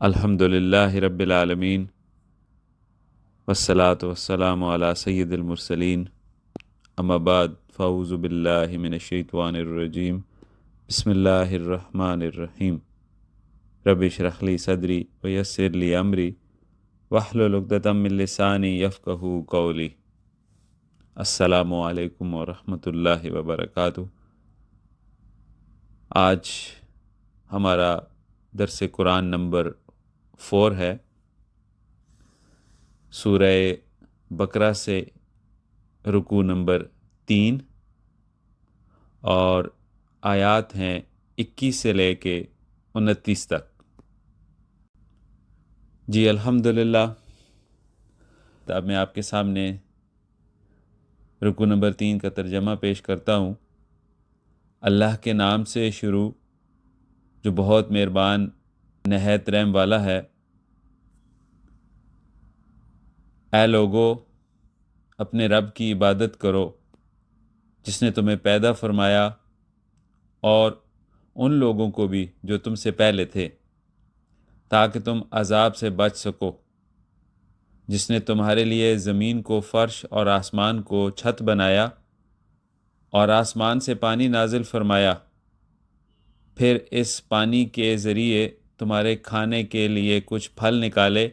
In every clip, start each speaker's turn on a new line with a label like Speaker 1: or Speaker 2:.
Speaker 1: الحمدللہ رب العالمین والصلاة والسلام علی سید المرسلین اما بعد فاعوذ باللہ من الشیطان الرجیم بسم اللہ الرحمن الرحیم رب اشرح لی صدری ویسر لی امری واحلل عقدۃ من لسانی یفقہوا قولی۔ السلام علیکم ورحمۃ اللہ وبرکاتہ۔ آج ہمارا درس قرآن نمبر 4 ہے، سورہ بقرہ سے رکوع نمبر 3 اور آیات ہیں 21 سے لے کے 29 تک۔ جی الحمدللہ، اب میں آپ کے سامنے رکوع نمبر 3 کا ترجمہ پیش کرتا ہوں۔ اللہ کے نام سے شروع جو بہت مہربان نہایت رحم والا ہے۔ اے لوگو، اپنے رب کی عبادت کرو جس نے تمہیں پیدا فرمایا اور ان لوگوں کو بھی جو تم سے پہلے تھے، تاکہ تم عذاب سے بچ سکو، جس نے تمہارے لیے زمین کو فرش اور آسمان کو چھت بنایا اور آسمان سے پانی نازل فرمایا، پھر اس پانی کے ذریعے تمہارے کھانے کے لیے کچھ پھل نکالے،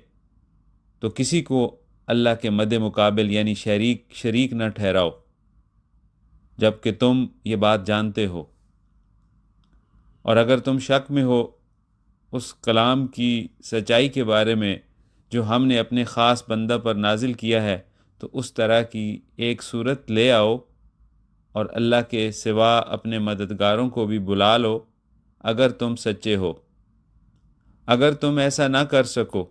Speaker 1: تو کسی کو اللہ کے مد مقابل یعنی شریک نہ ٹھہراؤ، جب کہ تم یہ بات جانتے ہو۔ اور اگر تم شک میں ہو اس کلام کی سچائی کے بارے میں جو ہم نے اپنے خاص بندہ پر نازل کیا ہے، تو اس طرح کی ایک صورت لے آؤ اور اللہ کے سوا اپنے مددگاروں کو بھی بلا لو اگر تم سچے ہو۔ اگر تم ایسا نہ کر سکو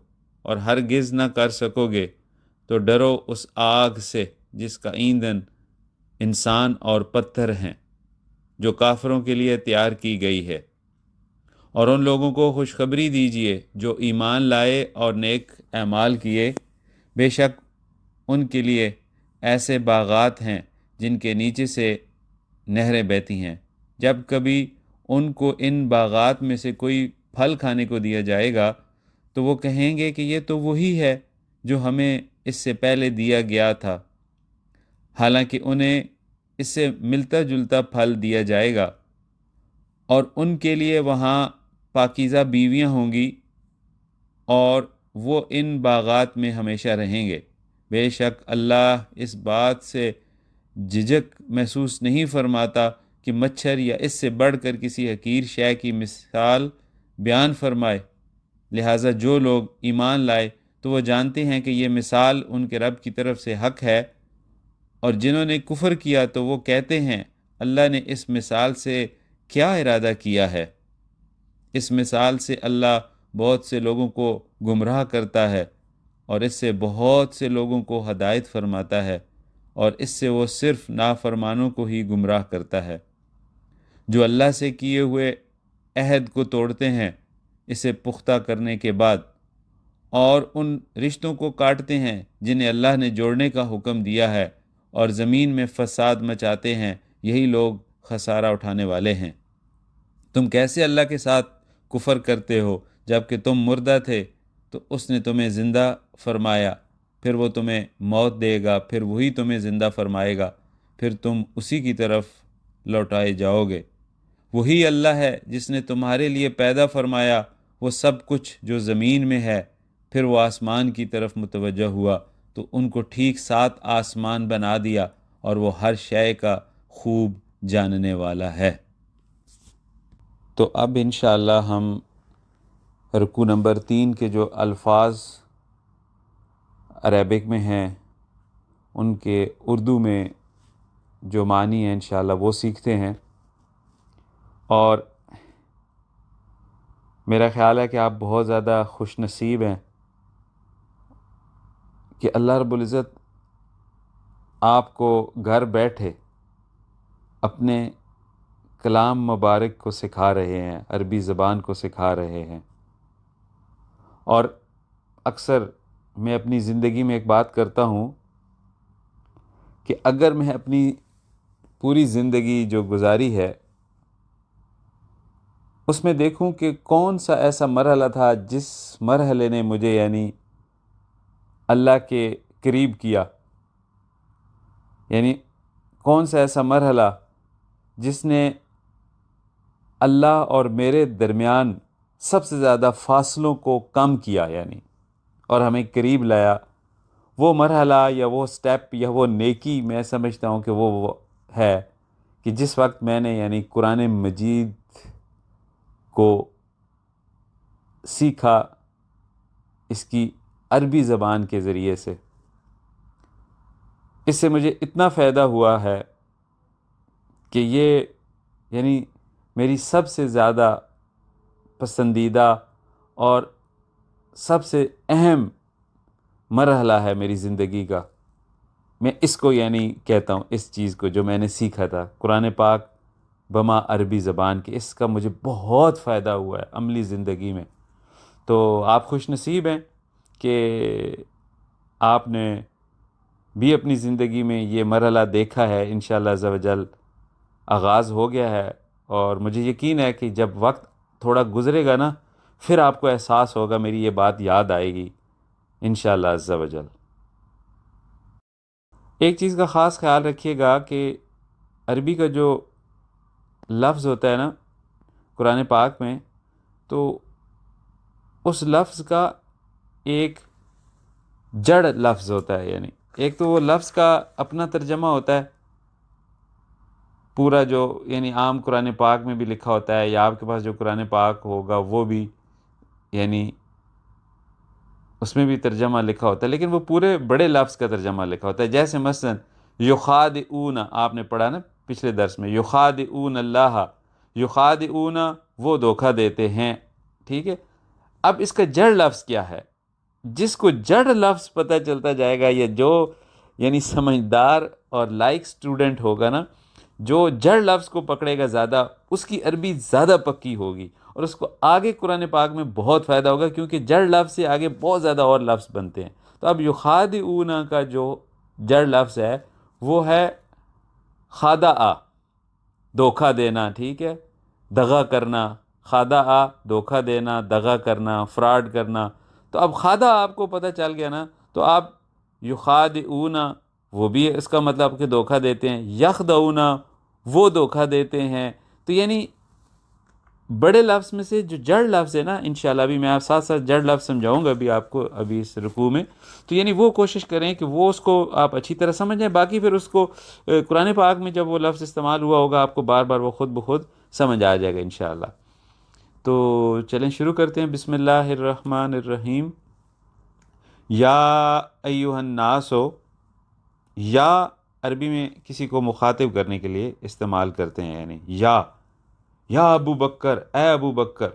Speaker 1: اور ہرگز نہ کر سکو گے تو ڈرو اس آگ سے جس کا ایندھن انسان اور پتھر ہیں، جو کافروں کے لیے تیار کی گئی ہے۔ اور ان لوگوں کو خوشخبری دیجیے جو ایمان لائے اور نیک اعمال کیے، بے شک ان کے لیے ایسے باغات ہیں جن کے نیچے سے نہریں بہتی ہیں۔ جب کبھی ان کو ان باغات میں سے کوئی پھل کھانے کو دیا جائے گا تو وہ کہیں گے کہ یہ تو وہی ہے جو ہمیں اس سے پہلے دیا گیا تھا، حالانکہ انہیں اس سے ملتا جلتا پھل دیا جائے گا، اور ان کے لیے وہاں پاکیزہ بیویاں ہوں گی اور وہ ان باغات میں ہمیشہ رہیں گے۔ بے شک اللہ اس بات سے جھجک محسوس نہیں فرماتا کہ مچھر یا اس سے بڑھ کر کسی حقیر شے کی مثال بیان فرمائے، لہٰذا جو لوگ ایمان لائے تو وہ جانتے ہیں کہ یہ مثال ان کے رب کی طرف سے حق ہے، اور جنہوں نے کفر کیا تو وہ کہتے ہیں اللہ نے اس مثال سے کیا ارادہ کیا ہے۔ اس مثال سے اللہ بہت سے لوگوں کو گمراہ کرتا ہے اور اس سے بہت سے لوگوں کو ہدایت فرماتا ہے، اور اس سے وہ صرف نافرمانوں کو ہی گمراہ کرتا ہے۔ جو اللہ سے کیے ہوئے عہد کو توڑتے ہیں اسے پختہ کرنے کے بعد، اور ان رشتوں کو کاٹتے ہیں جنہیں اللہ نے جوڑنے کا حکم دیا ہے، اور زمین میں فساد مچاتے ہیں، یہی لوگ خسارہ اٹھانے والے ہیں۔ تم کیسے اللہ کے ساتھ کفر کرتے ہو جب کہ تم مردہ تھے، تو اس نے تمہیں زندہ فرمایا، پھر وہ تمہیں موت دے گا، پھر وہی تمہیں زندہ فرمائے گا، پھر تم اسی کی طرف لوٹائے جاؤ گے۔ وہی اللہ ہے جس نے تمہارے لیے پیدا فرمایا وہ سب کچھ جو زمین میں ہے، پھر وہ آسمان کی طرف متوجہ ہوا تو ان کو ٹھیک 7 آسمان بنا دیا، اور وہ ہر شے کا خوب جاننے والا ہے۔ تو اب انشاءاللہ ہم رکوع نمبر 3 کے جو الفاظ عربک میں ہیں ان کے اردو میں جو معنی ہیں انشاءاللہ وہ سیکھتے ہیں، اور میرا خیال ہے کہ آپ بہت زیادہ خوش نصیب ہیں کہ اللہ رب العزت آپ کو گھر بیٹھے اپنے کلام مبارک کو سکھا رہے ہیں، عربی زبان کو سکھا رہے ہیں۔ اور اکثر میں اپنی زندگی میں ایک بات کرتا ہوں کہ اگر میں اپنی پوری زندگی جو گزاری ہے اس میں دیکھوں کہ کون سا ایسا مرحلہ تھا جس مرحلے نے مجھے یعنی اللہ کے قریب کیا، یعنی کون سا ایسا مرحلہ جس نے اللہ اور میرے درمیان سب سے زیادہ فاصلوں کو کم کیا یعنی، اور ہمیں قریب لایا۔ وہ مرحلہ یا وہ سٹیپ یا وہ نیکی میں سمجھتا ہوں کہ وہ ہے کہ جس وقت میں نے یعنی قرآن مجید کو سیکھا اس کی عربی زبان کے ذریعے سے، اس سے مجھے اتنا فائدہ ہوا ہے کہ یہ یعنی میری سب سے زیادہ پسندیدہ اور سب سے اہم مرحلہ ہے میری زندگی کا۔ میں اس کو یعنی کہتا ہوں، اس چیز کو جو میں نے سیکھا تھا قرآن پاک بما عربی زبان کی، اس کا مجھے بہت فائدہ ہوا ہے عملی زندگی میں۔ تو آپ خوش نصیب ہیں کہ آپ نے بھی اپنی زندگی میں یہ مرحلہ دیکھا ہے، انشاءاللہ عز و جل آغاز ہو گیا ہے، اور مجھے یقین ہے کہ جب وقت تھوڑا گزرے گا نا، پھر آپ کو احساس ہوگا، میری یہ بات یاد آئے گی انشاءاللہ عز و جل۔ ایک چیز کا خاص خیال رکھیے گا کہ عربی کا جو لفظ ہوتا ہے نا قرآن پاک میں، تو اس لفظ کا ایک جڑ لفظ ہوتا ہے، یعنی ایک تو وہ لفظ کا اپنا ترجمہ ہوتا ہے پورا، جو یعنی عام قرآن پاک میں بھی لکھا ہوتا ہے، یا آپ کے پاس جو قرآن پاک ہوگا وہ بھی یعنی اس میں بھی ترجمہ لکھا ہوتا ہے، لیکن وہ پورے بڑے لفظ کا ترجمہ لکھا ہوتا ہے۔ جیسے مثلا یخادعون، آپ نے پڑھا نا پچھلے درس میں، یخادعون اللہ، یخادعون وہ دھوکہ دیتے ہیں، ٹھیک ہے۔ اب اس کا جڑ لفظ کیا ہے؟ جس کو جڑ لفظ پتہ چلتا جائے گا، یا جو یعنی سمجھدار اور لائق اسٹوڈنٹ ہوگا نا، جو جڑ لفظ کو پکڑے گا زیادہ، اس کی عربی زیادہ پکی ہوگی، اور اس کو آگے قرآن پاک میں بہت فائدہ ہوگا، کیونکہ جڑ لفظ سے آگے بہت زیادہ اور لفظ بنتے ہیں۔ تو اب یخادعون کا جو جڑ لفظ ہے وہ ہے خادع، دھوکہ دینا، ٹھیک ہے، دغا کرنا، خادع دھوکہ دینا، دغا کرنا، فراڈ کرنا۔ تو اب خادع آپ کو پتہ چل گیا نا، تو آپ یخادعون وہ بھی اس کا مطلب کہ دھوکہ دیتے ہیں، یخدعون وہ دھوکہ دیتے ہیں۔ تو یعنی بڑے لفظ میں سے جو جڑ لفظ ہے نا، انشاءاللہ ابھی میں آپ ساتھ ساتھ جڑ لفظ سمجھاؤں گا ابھی آپ کو ابھی اس رکوع میں، تو یعنی وہ کوشش کریں کہ وہ اس کو آپ اچھی طرح سمجھ جائیں، باقی پھر اس کو قرآن پاک میں جب وہ لفظ استعمال ہوا ہوگا آپ کو بار بار وہ خود بخود سمجھ آ جائے گا انشاءاللہ۔ تو چلیں شروع کرتے ہیں۔ بسم اللہ الرحمن الرحیم۔ یا ایہا الناس، یا عربی میں کسی کو مخاطب کرنے کے لیے استعمال کرتے ہیں، یعنی یا ابو بکر، اے ابو بکر،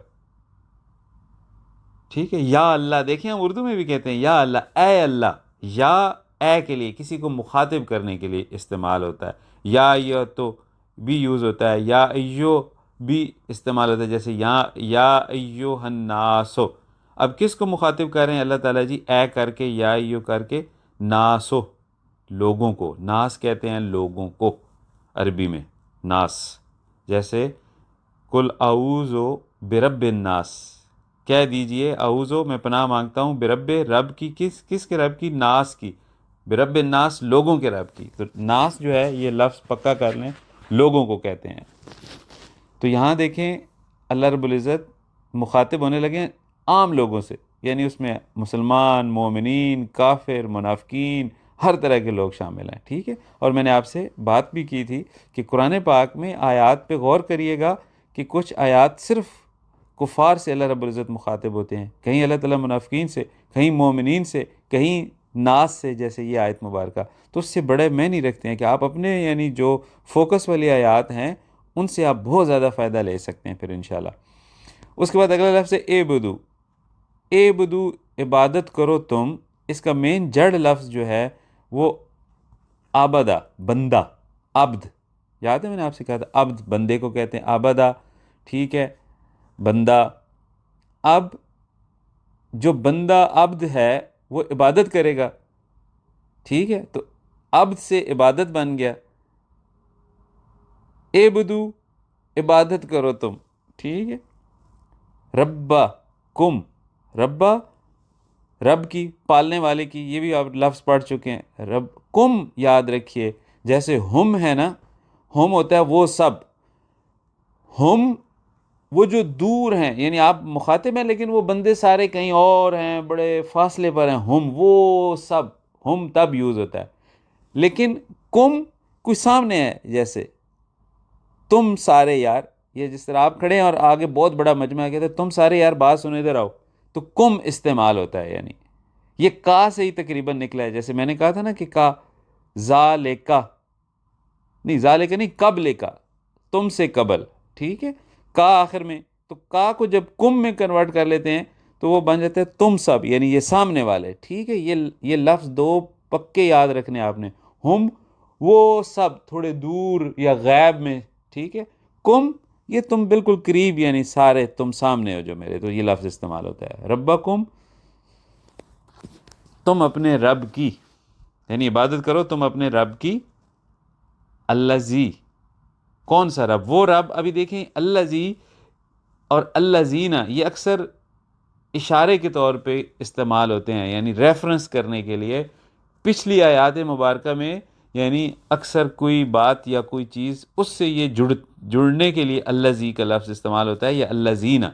Speaker 1: ٹھیک ہے۔ یا اللہ، دیکھیں ہم اردو میں بھی کہتے ہیں یا اللہ، اے اللہ، یا اے کے لیے کسی کو مخاطب کرنے کے لیے استعمال ہوتا ہے۔ یا یہ تو بھی یوز ہوتا ہے، یا ایو بھی استعمال ہوتا ہے، جیسے یا ایو الناسو۔ اب کس کو مخاطب کر رہے ہیں اللہ تعالیٰ جی؟ اے کر کے، یا ایو کر کے، ناسو لوگوں کو، ناس کہتے ہیں لوگوں کو عربی میں، ناس۔ جیسے قل اعوذ برب الناس، کہہ دیجئے اعوذ، میں پناہ مانگتا ہوں، برب، رب کی، کس کے رب کی؟ ناس کی، برب الناس لوگوں کے رب کی۔ تو ناس جو ہے یہ لفظ پکا کر لیں، لوگوں کو کہتے ہیں۔ تو یہاں دیکھیں اللہ رب العزت مخاطب ہونے لگے عام لوگوں سے، یعنی اس میں مسلمان، مومنین، کافر، منافقین، ہر طرح کے لوگ شامل ہیں، ٹھیک ہے۔ اور میں نے آپ سے بات بھی کی تھی کہ قرآن پاک میں آیات پہ غور کریے گا کہ کچھ آیات صرف کفار سے اللہ رب العزت مخاطب ہوتے ہیں، کہیں اللہ تعالیٰ منافقین سے، کہیں مومنین سے، کہیں ناس سے، جیسے یہ آیت مبارکہ۔ تو اس سے بڑے معنی رکھتے ہیں کہ آپ اپنے یعنی جو فوکس والی آیات ہیں ان سے آپ بہت زیادہ فائدہ لے سکتے ہیں پھر انشاءاللہ۔ اس کے بعد اگلا لفظ ہے اعبدو، اعبدو عبادت کرو تم۔ اس کا مین جڑ لفظ جو ہے وہ عبدہ، بندہ، عبد، یاد ہے میں نے آپ سے کہا تھا عبد بندے کو کہتے ہیں، عبدہ، ٹھیک ہے، بندہ۔ اب جو بندہ عبد ہے وہ عبادت کرے گا، ٹھیک ہے، تو عبد سے عبادت بن گیا، اعبدو عبادت کرو تم، ٹھیک ہے۔ ربا کم، ربا رب کی، پالنے والے کی، یہ بھی آپ لفظ پڑھ چکے ہیں. رب کم یاد رکھیے، جیسے ہم ہے نا، ہم ہوتا ہے وہ سب، ہم وہ جو دور ہیں، یعنی آپ مخاطب ہیں لیکن وہ بندے سارے کہیں اور ہیں، بڑے فاصلے پر ہیں، ہم وہ سب، ہم تب یوز ہوتا ہے. لیکن کم کوئی سامنے ہے، جیسے تم سارے یار، یہ جس طرح آپ کھڑے ہیں اور آگے بہت بڑا مجمع کہتے ہیں تم سارے یار بات سنو ادھر آؤ، تو کم استعمال ہوتا ہے. یعنی یہ کا سے ہی تقریباً نکلا ہے، جیسے میں نے کہا تھا نا کہ کا، ذالکا نہیں، ذالکا نہیں، قبل کا، تم سے قبل، ٹھیک ہے، کا آخر میں. تو کا کو جب کم میں کنورٹ کر لیتے ہیں تو وہ بن جاتے ہیں تم سب، یعنی یہ سامنے والے. ٹھیک ہے، یہ لفظ دو پکے یاد رکھنے آپ نے، ہم وہ سب تھوڑے دور یا غیب میں، ٹھیک ہے، کم یہ تم بالکل قریب، یعنی سارے تم سامنے ہو جو میرے، تو یہ لفظ استعمال ہوتا ہے. ربکم، تم اپنے رب کی، یعنی عبادت کرو تم اپنے رب کی. الذی، کون سا رب؟ وہ رب. ابھی دیکھیں الذی اور الذین یہ اکثر اشارے کے طور پہ استعمال ہوتے ہیں، یعنی ریفرنس کرنے کے لیے. پچھلی آیات مبارکہ میں یعنی اکثر کوئی بات یا کوئی چیز اس سے یہ جڑنے کے لیے الذی کا لفظ استعمال ہوتا ہے، یا الذین.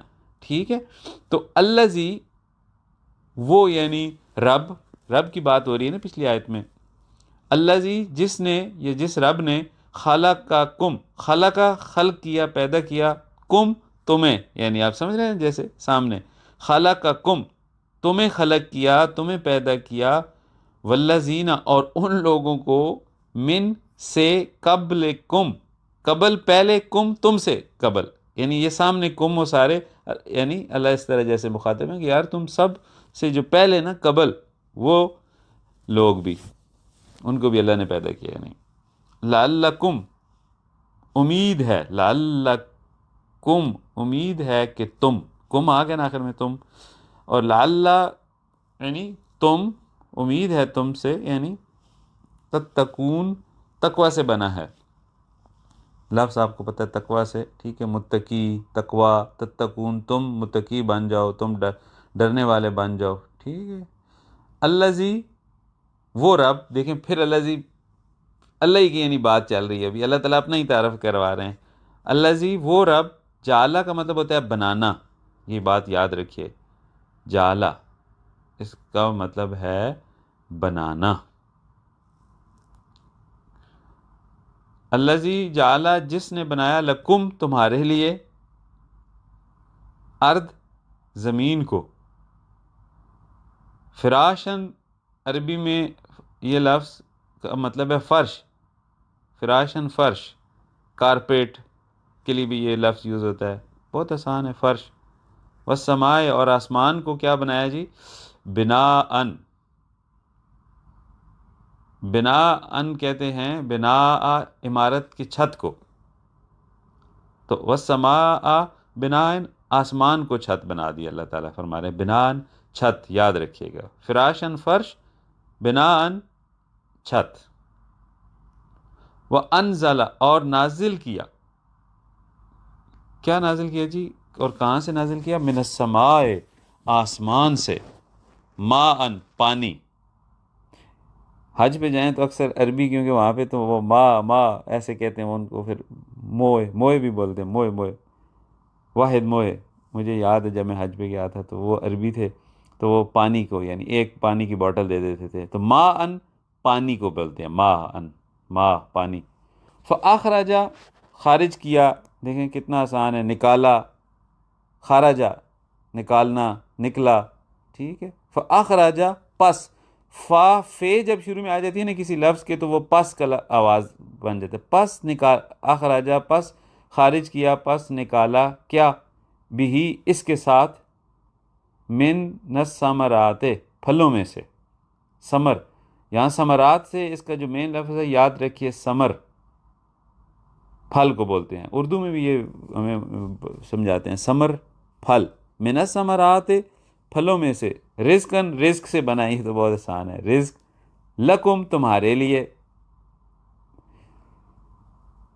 Speaker 1: ٹھیک ہے، تو الذی وہ یعنی رب، رب کی بات ہو رہی ہے نا پچھلی آیت میں. الذی جس نے، یا جس رب نے، خلق کا کم، خلق کا خلق کیا، پیدا کیا، کم تمہیں، یعنی آپ سمجھ رہے ہیں جیسے سامنے، خلق کا کم تمہیں خلق کیا، تمہیں پیدا کیا، والذین اور ان لوگوں کو، من سے، قبل کم قبل پہلے، کم تم سے قبل، یعنی یہ سامنے کم ہو سارے، یعنی اللہ اس طرح جیسے مخاطب ہیں کہ یار تم سب سے جو پہلے نا قبل، وہ لوگ بھی، ان کو بھی اللہ نے پیدا کیا. نہیں، لعلکم امید ہے، لعلکم امید ہے کہ تم، کم آ گیا نا آخر میں تم، اور لعل یعنی تم، امید ہے تم سے، یعنی تتقون تقوی سے بنا ہے لفظ، آپ کو پتہ ہے تقوی سے، ٹھیک ہے، متقی، تقوی، تتقون، تم متقی بن جاؤ، تم ڈرنے والے بن جاؤ. ٹھیک ہے، الذی وہ رب. دیکھیں پھر الذی، اللہ ہی کی یعنی بات چل رہی ہے ابھی، اللہ تعالیٰ اپنا ہی تعارف کروا رہے ہیں. الذی وہ رب، جعلہ کا مطلب ہوتا ہے بنانا، یہ بات یاد رکھیے، جعلہ اس کا مطلب ہے بنانا. الذی جعلہ جس نے بنایا، لکم تمہارے لیے، ارض زمین کو، فراشن عربی میں یہ لفظ کا مطلب ہے فرش، فراشن فرش، کارپیٹ کے لیے بھی یہ لفظ یوز ہوتا ہے، بہت آسان ہے فرش. والسماء اور آسمان کو کیا بنایا جی؟ بناءً، بناءً کہتے ہیں بناء عمارت کی چھت کو، تو والسماء بناءً آسمان کو چھت بنا دیا اللہ تعالیٰ، فرما رہے ہیں بناءً چھت، یاد رکھیے گا، فراشن فرش، بناءً چھت. وَأَنزَلَ اور نازل کیا، کیا نازل کیا جی؟ اور کہاں سے نازل کیا؟ من السماء آسمان سے، ماءً پانی. حج پہ جائیں تو اکثر عربی، کیونکہ وہاں پہ تو وہ ماں ایسے کہتے ہیں ان کو، پھر موئے، موئے بھی بولتے ہیں، موئے، موئے، واحد موئے. مجھے یاد ہے جب میں حج پہ گیا تھا تو وہ عربی تھے، تو وہ پانی کو یعنی ایک پانی کی بوٹل دے دیتے تھے، تو ماءً پانی کو بولتے ہیں، ماءً، ماء پانی. فاخرج خارج کیا، دیکھیں کتنا آسان ہے، نکالا، خارجہ نکالنا، نکلا. ٹھیک ہے، فاخرج پس، فا فے جب شروع میں آ جاتی ہے نا کسی لفظ کے تو وہ پس کا آواز بن جاتا ہے، پس نکال، اخراجہ پس خارج کیا، پس نکالا، کیا؟ بھی اس کے ساتھ، من الثمرات پھلوں میں سے، ثمر، یہاں ثمرات سے اس کا جو مین لفظ ہے یاد رکھیے، ثمر پھل کو بولتے ہیں، اردو میں بھی یہ ہمیں سمجھاتے ہیں، ثمر پھل، من الثمرات پھلوں میں سے، رزقاً رزق سے بنائی، تو بہت آسان ہے، رزق، لکم تمہارے لیے،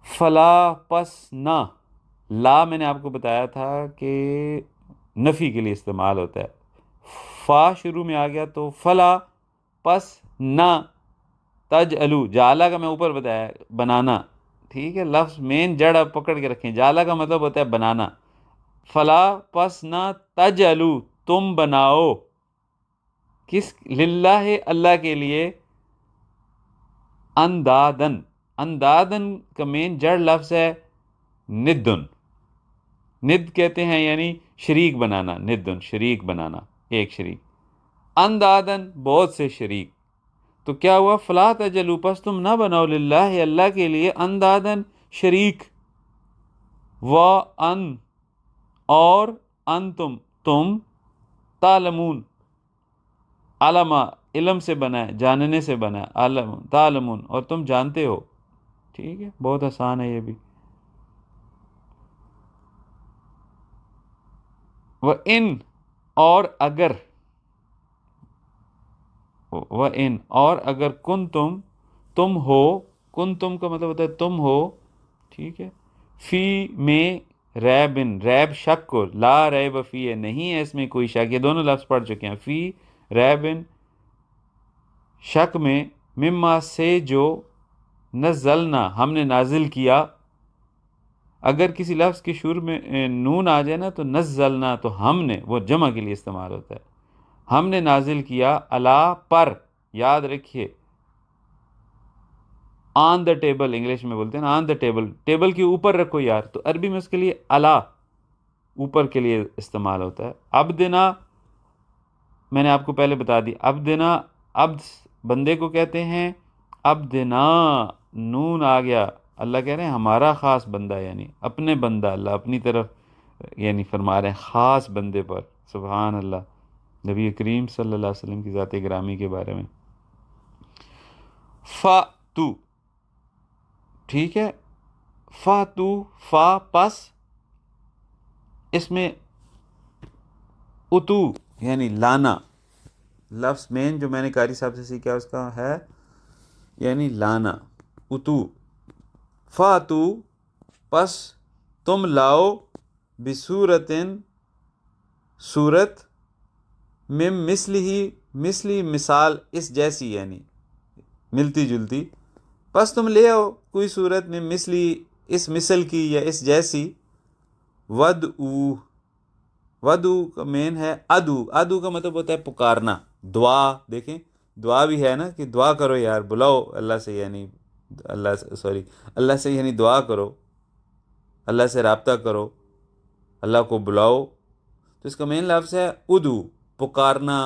Speaker 1: فلا پس نہ، لا میں نے آپ کو بتایا تھا کہ نفی کے لیے استعمال ہوتا ہے. فا شروع میں آ گیا تو فلا پس نہ تجعلو، جعلہ کا میں اوپر بتایا بنانا، ٹھیک ہے. لفظ مین جڑ آپ پکڑ کے رکھیں، جعلہ کا مطلب ہوتا ہے بنانا. فلا پس نہ تجعلو تم بناؤ، کس للہ اللہ کے لیے، اندادن، اندادن کا مین جڑ لفظ ہے ندن، ند کہتے ہیں یعنی شریک بنانا، ندن شریک بنانا، ایک شریک. اندادن بہت سے شریک. تو کیا ہوا؟ فلا تجلو پس تم نہ بناؤ، للہ اللہ کے لیے، اندادن شریک، و ان اور انتم تم، تعلمون علما علم سے بنا ہے، جاننے سے بنا ہے، علم تعلمون اور تم جانتے ہو. ٹھیک ہے، بہت آسان ہے یہ بھی. وہ ان اور اگر، وہ ان اور اگر، کن تم ہو، کن تم کا مطلب ہوتا ہے تم ہو، ٹھیک ہے. فی میں ریبن، ریب شک کو، لا ریب فی ہے، نہیں ہے اس میں کوئی شک، یہ دونوں لفظ پڑھ چکے ہیں. فی ریبن شک میں، مما سے جو، نزلنا ہم نے نازل کیا. اگر کسی لفظ کے شروع میں نون آ جائے نا تو نزلنا، تو ہم نے، وہ جمع کے لیے استعمال ہوتا ہے. ہم نے نازل کیا، اللہ پر، یاد رکھیے، آن دا ٹیبل انگلش میں بولتے ہیں نا، آن دا ٹیبل، ٹیبل کے اوپر رکھو یار، تو عربی میں اس کے لیے اللہ اوپر کے لیے استعمال ہوتا ہے. عبدنا میں نے آپ کو پہلے بتا دی، عبدنا، عبد بندے کو کہتے ہیں، عبدنا نون آ گیا، اللہ کہہ رہے ہیں ہمارا خاص بندہ، یعنی اپنے بندہ، اللہ اپنی طرف یعنی فرما رہے ہیں خاص بندے پر. سبحان اللہ، نبی کریم صلی اللہ علیہ وسلم کی ذات گرامی کے بارے میں. فاتو، ٹھیک ہے، فاتو، فا پس، اس میں اتو یعنی لانا، لفظ مین جو میں نے قاری صاحب سے سیکھا اس کا ہے یعنی لانا، اتو. فاتو پس تم لاؤ، بصورتن صورت، مم مثلی، مثلی مثال، اس جیسی یعنی ملتی جلتی، پس تم لے آؤ کوئی صورت میں مثلی اس مثل کی یا اس جیسی. ودعو، ودعو کا مین ہے ادو، ادو کا مطلب ہوتا ہے پکارنا، دعا. دیکھیں دعا بھی ہے نا کہ دعا کرو یار، بلاؤ اللہ سے، یعنی اللہ سے یعنی دعا کرو، اللہ سے رابطہ کرو، اللہ کو بلاؤ. تو اس کا مین لفظ ہے ادو، پکارنا،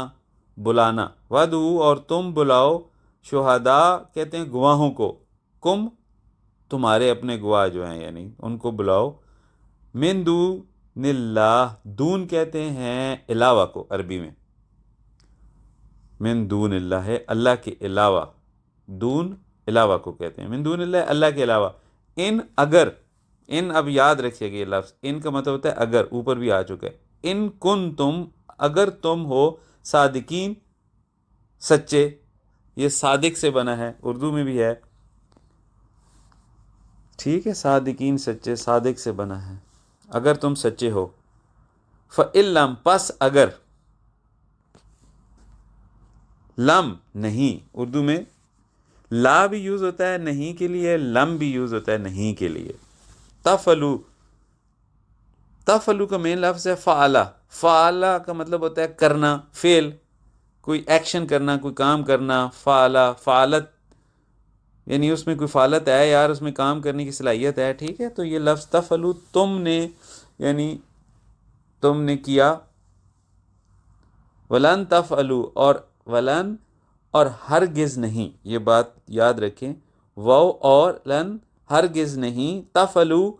Speaker 1: بلانا. ودعو اور تم بلاؤ، شہداء کہتے ہیں گواہوں کو، کم تمہارے اپنے گواہ جو ہیں یعنی ان کو بلاؤ. من دون اللہ، دون کہتے ہیں علاوہ کو عربی میں، من دون اللہ ہے اللہ کے علاوہ، دون علاوہ کو کہتے ہیں، من دون اللہ اللہ کے علاوہ. ان اگر، ان اب یاد رکھیے گا یہ لفظ، ان کا مطلب ہوتا ہے اگر، اوپر بھی آ چکا ہے. ان کن تم، اگر تم ہو، صادقین سچے، یہ صادق سے بنا ہے، اردو میں بھی ہے، ٹھیک ہے، صادقین سچے، صادق سے بنا ہے، اگر تم سچے ہو. فَإِلَّمْ پس اگر، لم نہیں، اردو میں لا بھی یوز ہوتا ہے نہیں کے لیے، لم بھی یوز ہوتا ہے نہیں کے لیے. تفلو، تفلو کا مین لفظ ہے فعلا، فعلا کا مطلب ہوتا ہے کرنا، فعل، کوئی ایکشن کرنا، کوئی کام کرنا. فعلا، فعالت یعنی اس میں کوئی فعالت ہے یار، اس میں کام کرنے کی صلاحیت ہے، ٹھیک ہے. تو یہ لفظ تفلو، تم نے یعنی تم نے کیا. ولن تفعلوا اور ولن اور ہرگز نہیں، یہ بات یاد رکھیں، وہ اور لن ہرگز نہیں، تفعلوا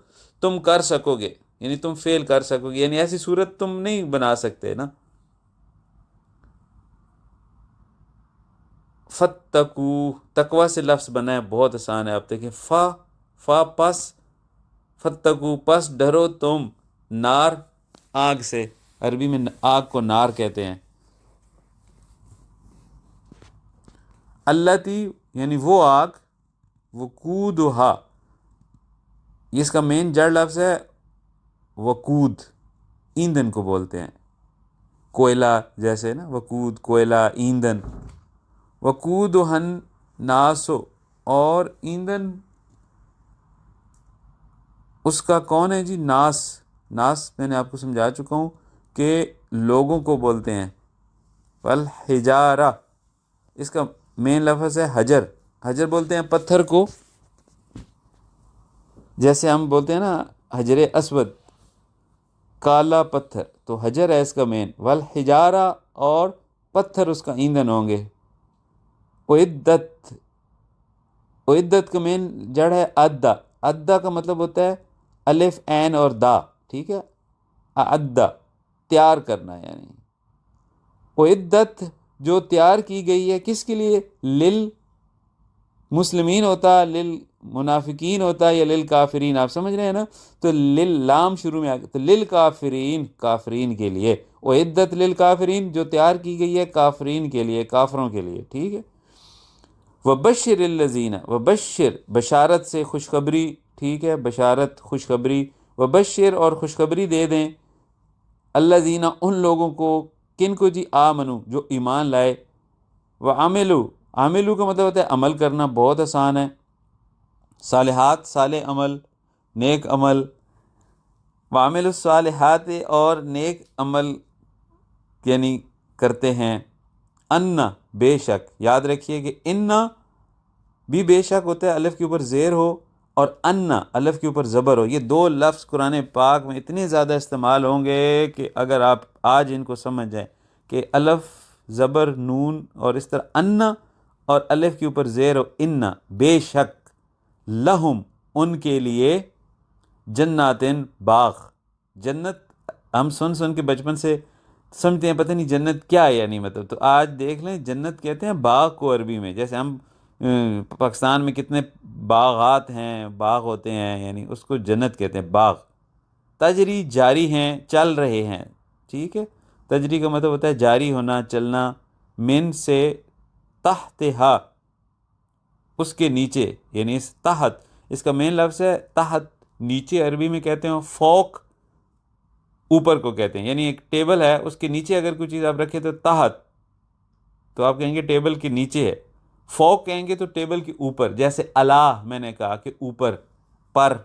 Speaker 1: تم کر سکو گے یعنی تم فعل کر سکو گے، یعنی ایسی صورت تم نہیں بنا سکتے نا. فتقو، تقوی سے لفظ بنا ہے، بہت آسان ہے، آپ دیکھیں، فا پس، فتقو پس ڈرو تم، نار آگ سے، عربی میں آگ کو نار کہتے ہیں. التی یعنی وہ آگ، وقودہا، اس کا مین جڑ لفظ ہے وقود، ایندھن کو بولتے ہیں. کوئلہ جیسے نا وقود، کوئلہ، ایندھن. وقودہن ناسو، اور ایندھن اس کا کون ہے جی؟ ناس. ناس میں نے آپ کو سمجھا چکا ہوں کہ لوگوں کو بولتے ہیں. والحجارہ، اس کا مین لفظ ہے حجر. حجر بولتے ہیں پتھر کو، جیسے ہم بولتے ہیں نا حجر اسود، کالا پتھر، تو حجر ہے اس کا مین. والحجارہ، اور پتھر اس کا ایندھن ہوں گے. اعدت، اعدت کا مین جڑ ہے ادا. ادا کا مطلب ہوتا ہے الف عین اور دا، ٹھیک ہے. ادا تیار کرنا، یعنی اعدت جو تیار کی گئی ہے کس کے لیے؟ مسلمین ہوتا، للمنافقین ہوتا، یا للکافرین، آپ سمجھ رہے ہیں نا. تو لام شروع میں آ گیا، تو للکافرین، کافرین کے لیے. اعدت للکافرین، جو تیار کی گئی ہے کافرین کے لیے، کافروں کے لیے، ٹھیک ہے. وبشر الذین، وبشر بشارت سے خوشخبری، ٹھیک ہے، بشارت خوشخبری. وبشر اور خوشخبری دے دیں، الذین ان لوگوں کو، کن کو جی؟ آمنو جو ایمان لائے. وعملو، عاملو کا مطلب ہوتا ہے عمل کرنا، بہت آسان ہے. صالحات، صالح عمل، نیک عمل. وعملوا الصالحات، اور نیک عمل یعنی کرتے ہیں. انا، بے شک. یاد رکھیے کہ انا بھی بے شک ہوتا ہے، الف کے اوپر زیر ہو، اور انا الف کے اوپر زبر ہو. یہ دو لفظ قرآن پاک میں اتنے زیادہ استعمال ہوں گے کہ اگر آپ آج ان کو سمجھ جائیں کہ الف زبر نون، اور اس طرح انا اور الف کے اوپر زیر ہو، انا، بے شک. لہم، ان کے لیے. جناتن، باغ. جنت ہم سن کے بچپن سے سمجھتے ہیں پتہ نہیں جنت کیا ہے، یعنی مطلب. تو آج دیکھ لیں، جنت کہتے ہیں باغ کو عربی میں. جیسے ہم پاکستان میں کتنے باغات ہیں، باغ ہوتے ہیں، یعنی اس کو جنت کہتے ہیں، باغ. تجری، جاری ہیں، چل رہے ہیں، ٹھیک ہے. تجری کا مطلب ہوتا ہے جاری ہونا، چلنا. من سے، تحتہا، اس کے نیچے، یعنی اس تحت، اس کا مین لفظ ہے تحت. نیچے عربی میں کہتے ہیں فوق، اوپر کو کہتے ہیں. یعنی ایک ٹیبل ہے، اس کے نیچے اگر کوئی چیز آپ رکھیں تو تحت، تو آپ کہیں گے ٹیبل کے نیچے ہے. فوق کہیں گے تو ٹیبل کے اوپر. جیسے اللہ، میں نے کہا کہ اوپر، پر،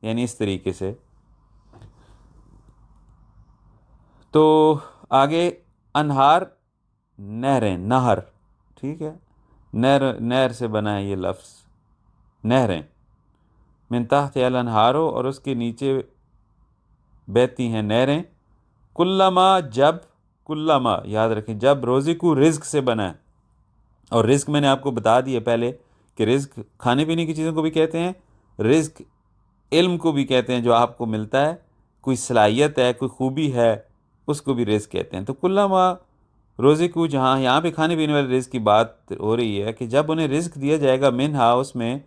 Speaker 1: یعنی اس طریقے سے. تو آگے انہار، نہریں، نہر، ٹھیک ہے. نہر سے بنا ہے یہ لفظ، نہریں. من تحت الانہارو، اور اس کے نیچے بہتی ہیں نہریں. کلما، جب. کلما یاد رکھیں، جب. روزی کو رزق سے بنا ہے، اور رزق میں نے آپ کو بتا دیا پہلے کہ رزق کھانے پینے کی چیزوں کو بھی کہتے ہیں، رزق علم کو بھی کہتے ہیں جو آپ کو ملتا ہے، کوئی صلاحیت ہے، کوئی خوبی ہے، اس کو بھی رزق کہتے ہیں. تو کلما روزی کو، جہاں یہاں پہ کھانے پینے والے رزق کی بات ہو رہی ہے کہ جب انہیں رزق دیا جائے گا، منہا، اس میں،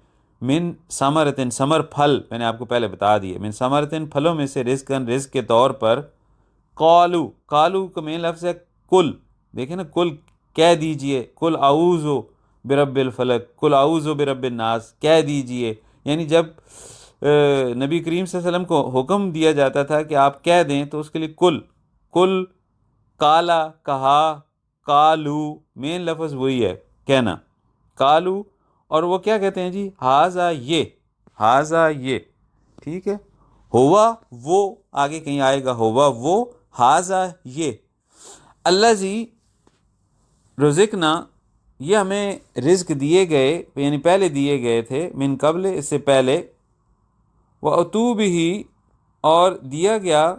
Speaker 1: من ثمرتن، ثمر پھل، میں نے آپ کو پہلے بتا دیے، من ثمرتن، پھلوں میں سے، رزقن، رزق کے طور پر. قالو، قالو کا مین لفظ ہے کل. دیکھیں نا، کل کہہ دیجئے. کل اعوذ برب الفلق، کل اعوذ برب الناس، کہہ دیجئے. یعنی جب نبی کریم صلی اللہ علیہ وسلم کو حکم دیا جاتا تھا کہ آپ کہہ دیں، تو اس کے لیے کل. کل، کالا، کہا، کالو، مین لفظ وہی ہے، کہنا. کالو، اور وہ کیا کہتے ہیں جی؟ ہاذا، یہ. ہاذا، یہ، ٹھیک ہے. ہوا، وہ، آگے کہیں آئے گا ہوا، وہ. ہاذا، یہ. الذی رزقنا، یہ ہمیں رزق دیے گئے، یعنی پہلے دیے گئے تھے، من قبل، اس سے پہلے. وَأُتُوا بِهِ، اور دیا گیا،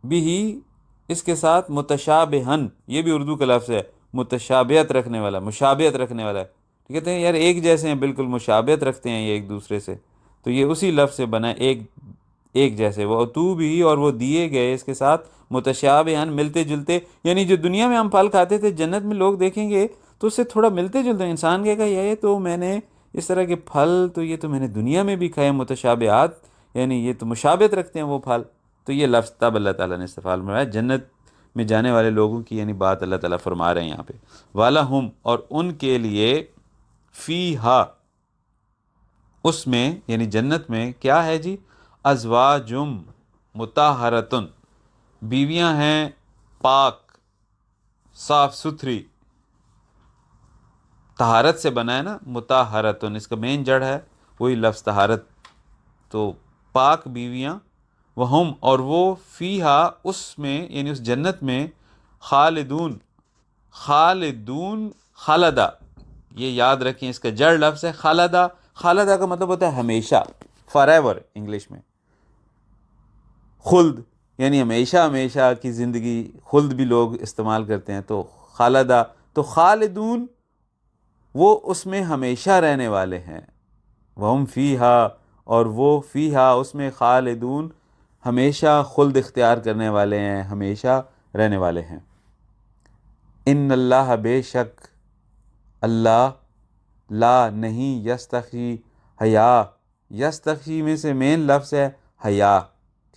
Speaker 1: بھی، اس کے ساتھ، متشابہن، یہ بھی اردو کا لفظ ہے، متشابہت رکھنے والا، مشابہت رکھنے والا. کہتے ہیں یار ایک جیسے ہیں، بالکل مشابہت رکھتے ہیں یہ ایک دوسرے سے، تو یہ اسی لفظ سے بنا ہے، ایک جیسے. وہ اتو بھی، اور وہ دیے گئے اس کے ساتھ، متشابہن، ملتے جلتے. یعنی جو دنیا میں ہم پھل کھاتے تھے، جنت میں لوگ دیکھیں گے تو اس سے تھوڑا ملتے جلتے. انسان کہے گا یہ تو میں نے اس طرح کے پھل، تو یہ تو میں نے دنیا میں بھی کھائے، متشابہات، یعنی یہ تو مشابہت رکھتے ہیں وہ پھل. تو یہ لفظ تب اللہ تعالیٰ نے استعمال فرمایا جنت میں جانے والے لوگوں کی، یعنی بات اللہ تعالیٰ فرما رہے ہیں یہاں پہ. وَلَهُمْ، اور ان کے لیے، فیہا، اس میں، یعنی جنت میں کیا ہے جی؟ ازواجم، مطہرتن، بیویاں ہیں پاک، صاف ستھری. طہارت سے بنا ہے نا مطہرتن، اس کا مین جڑ ہے وہی لفظ طہارت. تو پاک بیویاں، وہم اور وہ، فیہا اس میں یعنی اس جنت میں، خالدون، خالدون، خالدہ، یہ یاد رکھیں اس کا جڑ لفظ ہے خالدہ. خالدہ کا مطلب ہوتا ہے ہمیشہ، فار ایور انگلش میں. خلد یعنی ہمیشہ، ہمیشہ کی زندگی، خلد بھی لوگ استعمال کرتے ہیں. تو خالدہ، تو خالدون وہ اس میں ہمیشہ رہنے والے ہیں. وہم فیہا اور وہ، فیہا اس میں، خالدون ہمیشہ خلد اختیار کرنے والے ہیں، ہمیشہ رہنے والے ہیں. ان اللہ بے شک اللہ، لا نہیں، یستخی حیا، یستخی میں سے مین لفظ ہے حیا،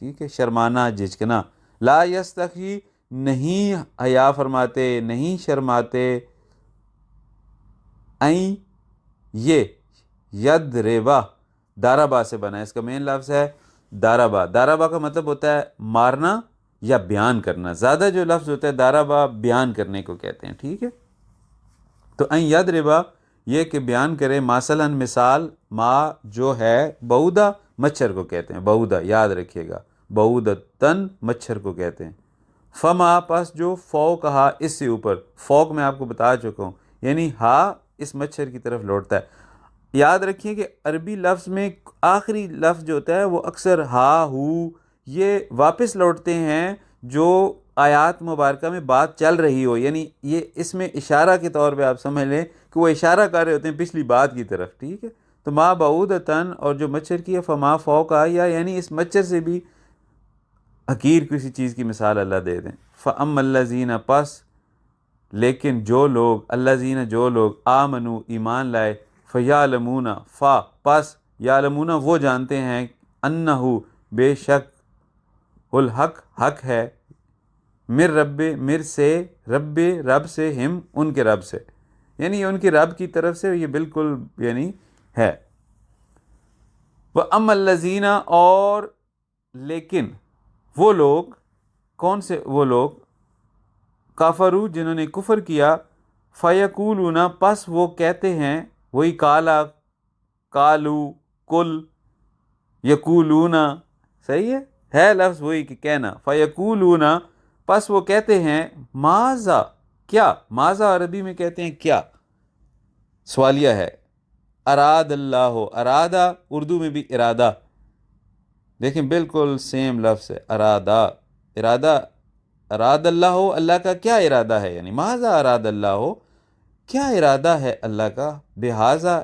Speaker 1: ٹھیک ہے، شرمانا، جھجکنا. لا یستخی نہیں حیا فرماتے، نہیں شرماتے. این یہ، ید ریبا، دارابا سے بنا ہے، اس کا مین لفظ ہے دارابا. دارابا کا مطلب ہوتا ہے مارنا یا بیان کرنا. زیادہ جو لفظ ہوتا ہے دارابا بیان کرنے کو کہتے ہیں، ٹھیک ہے. تو این ید ریبا یہ کہ بیان کرے، مثلاً مثال، ما جو ہے، بعودہ مچھر کو کہتے ہیں، بعودہ یاد رکھیے گا، بعودتن مچھر کو کہتے ہیں. فما پس جو، فوق کہا اس سے اوپر، فوق میں آپ کو بتا چکا ہوں، یعنی ہا اس مچھر کی طرف لوٹتا ہے. یاد رکھیے کہ عربی لفظ میں آخری لفظ جو ہوتا ہے وہ اکثر ہا، ہو، یہ واپس لوٹتے ہیں جو آیات مبارکہ میں بات چل رہی ہو. یعنی یہ اس میں اشارہ کے طور پہ آپ سمجھ لیں کہ وہ اشارہ کر رہے ہوتے ہیں پچھلی بات کی طرف، ٹھیک ہے. تو ما بعودتن اور جو مچھر کی ہے، فما فوق یا یعنی اس مچھر سے بھی حقیر کسی چیز کی مثال اللہ دے دیں. فَأَمَّا الَّذِينَ پس لیکن جو لوگ، الذین جو لوگ، آمنو ایمان لائے، فَيَعْلَمُونَ پس یعلمون وہ جانتے ہیں، انہو بے شک، الحق حق ہے، مر رب مر سے، رب سے، ہم ان کے رب سے، یعنی ان کے رب کی طرف سے یہ بالکل یعنی ہے. وَأَمَّا الَّذِينَ اور لیکن وہ لوگ، کون سے وہ لوگ، کافرو جنہوں نے کفر کیا، فیقولون پس وہ کہتے ہیں، وہی کالا، کالو، کل، یقولون، صحیح ہے لفظ وہی کہ کہنا. فیقولون پس وہ کہتے ہیں، ماذا کیا، ماذا عربی میں کہتے ہیں کیا، سوالیہ ہے. اراد اللہ، ارادہ اردو میں بھی ارادہ، دیکھیں بالکل سیم لفظ ہے، ارادہ، ارادہ. اراد اللہ ہو، اللہ کا کیا ارادہ ہے، یعنی ماذا اراد اللہ ہو، کیا ارادہ ہے اللہ کا، بہذا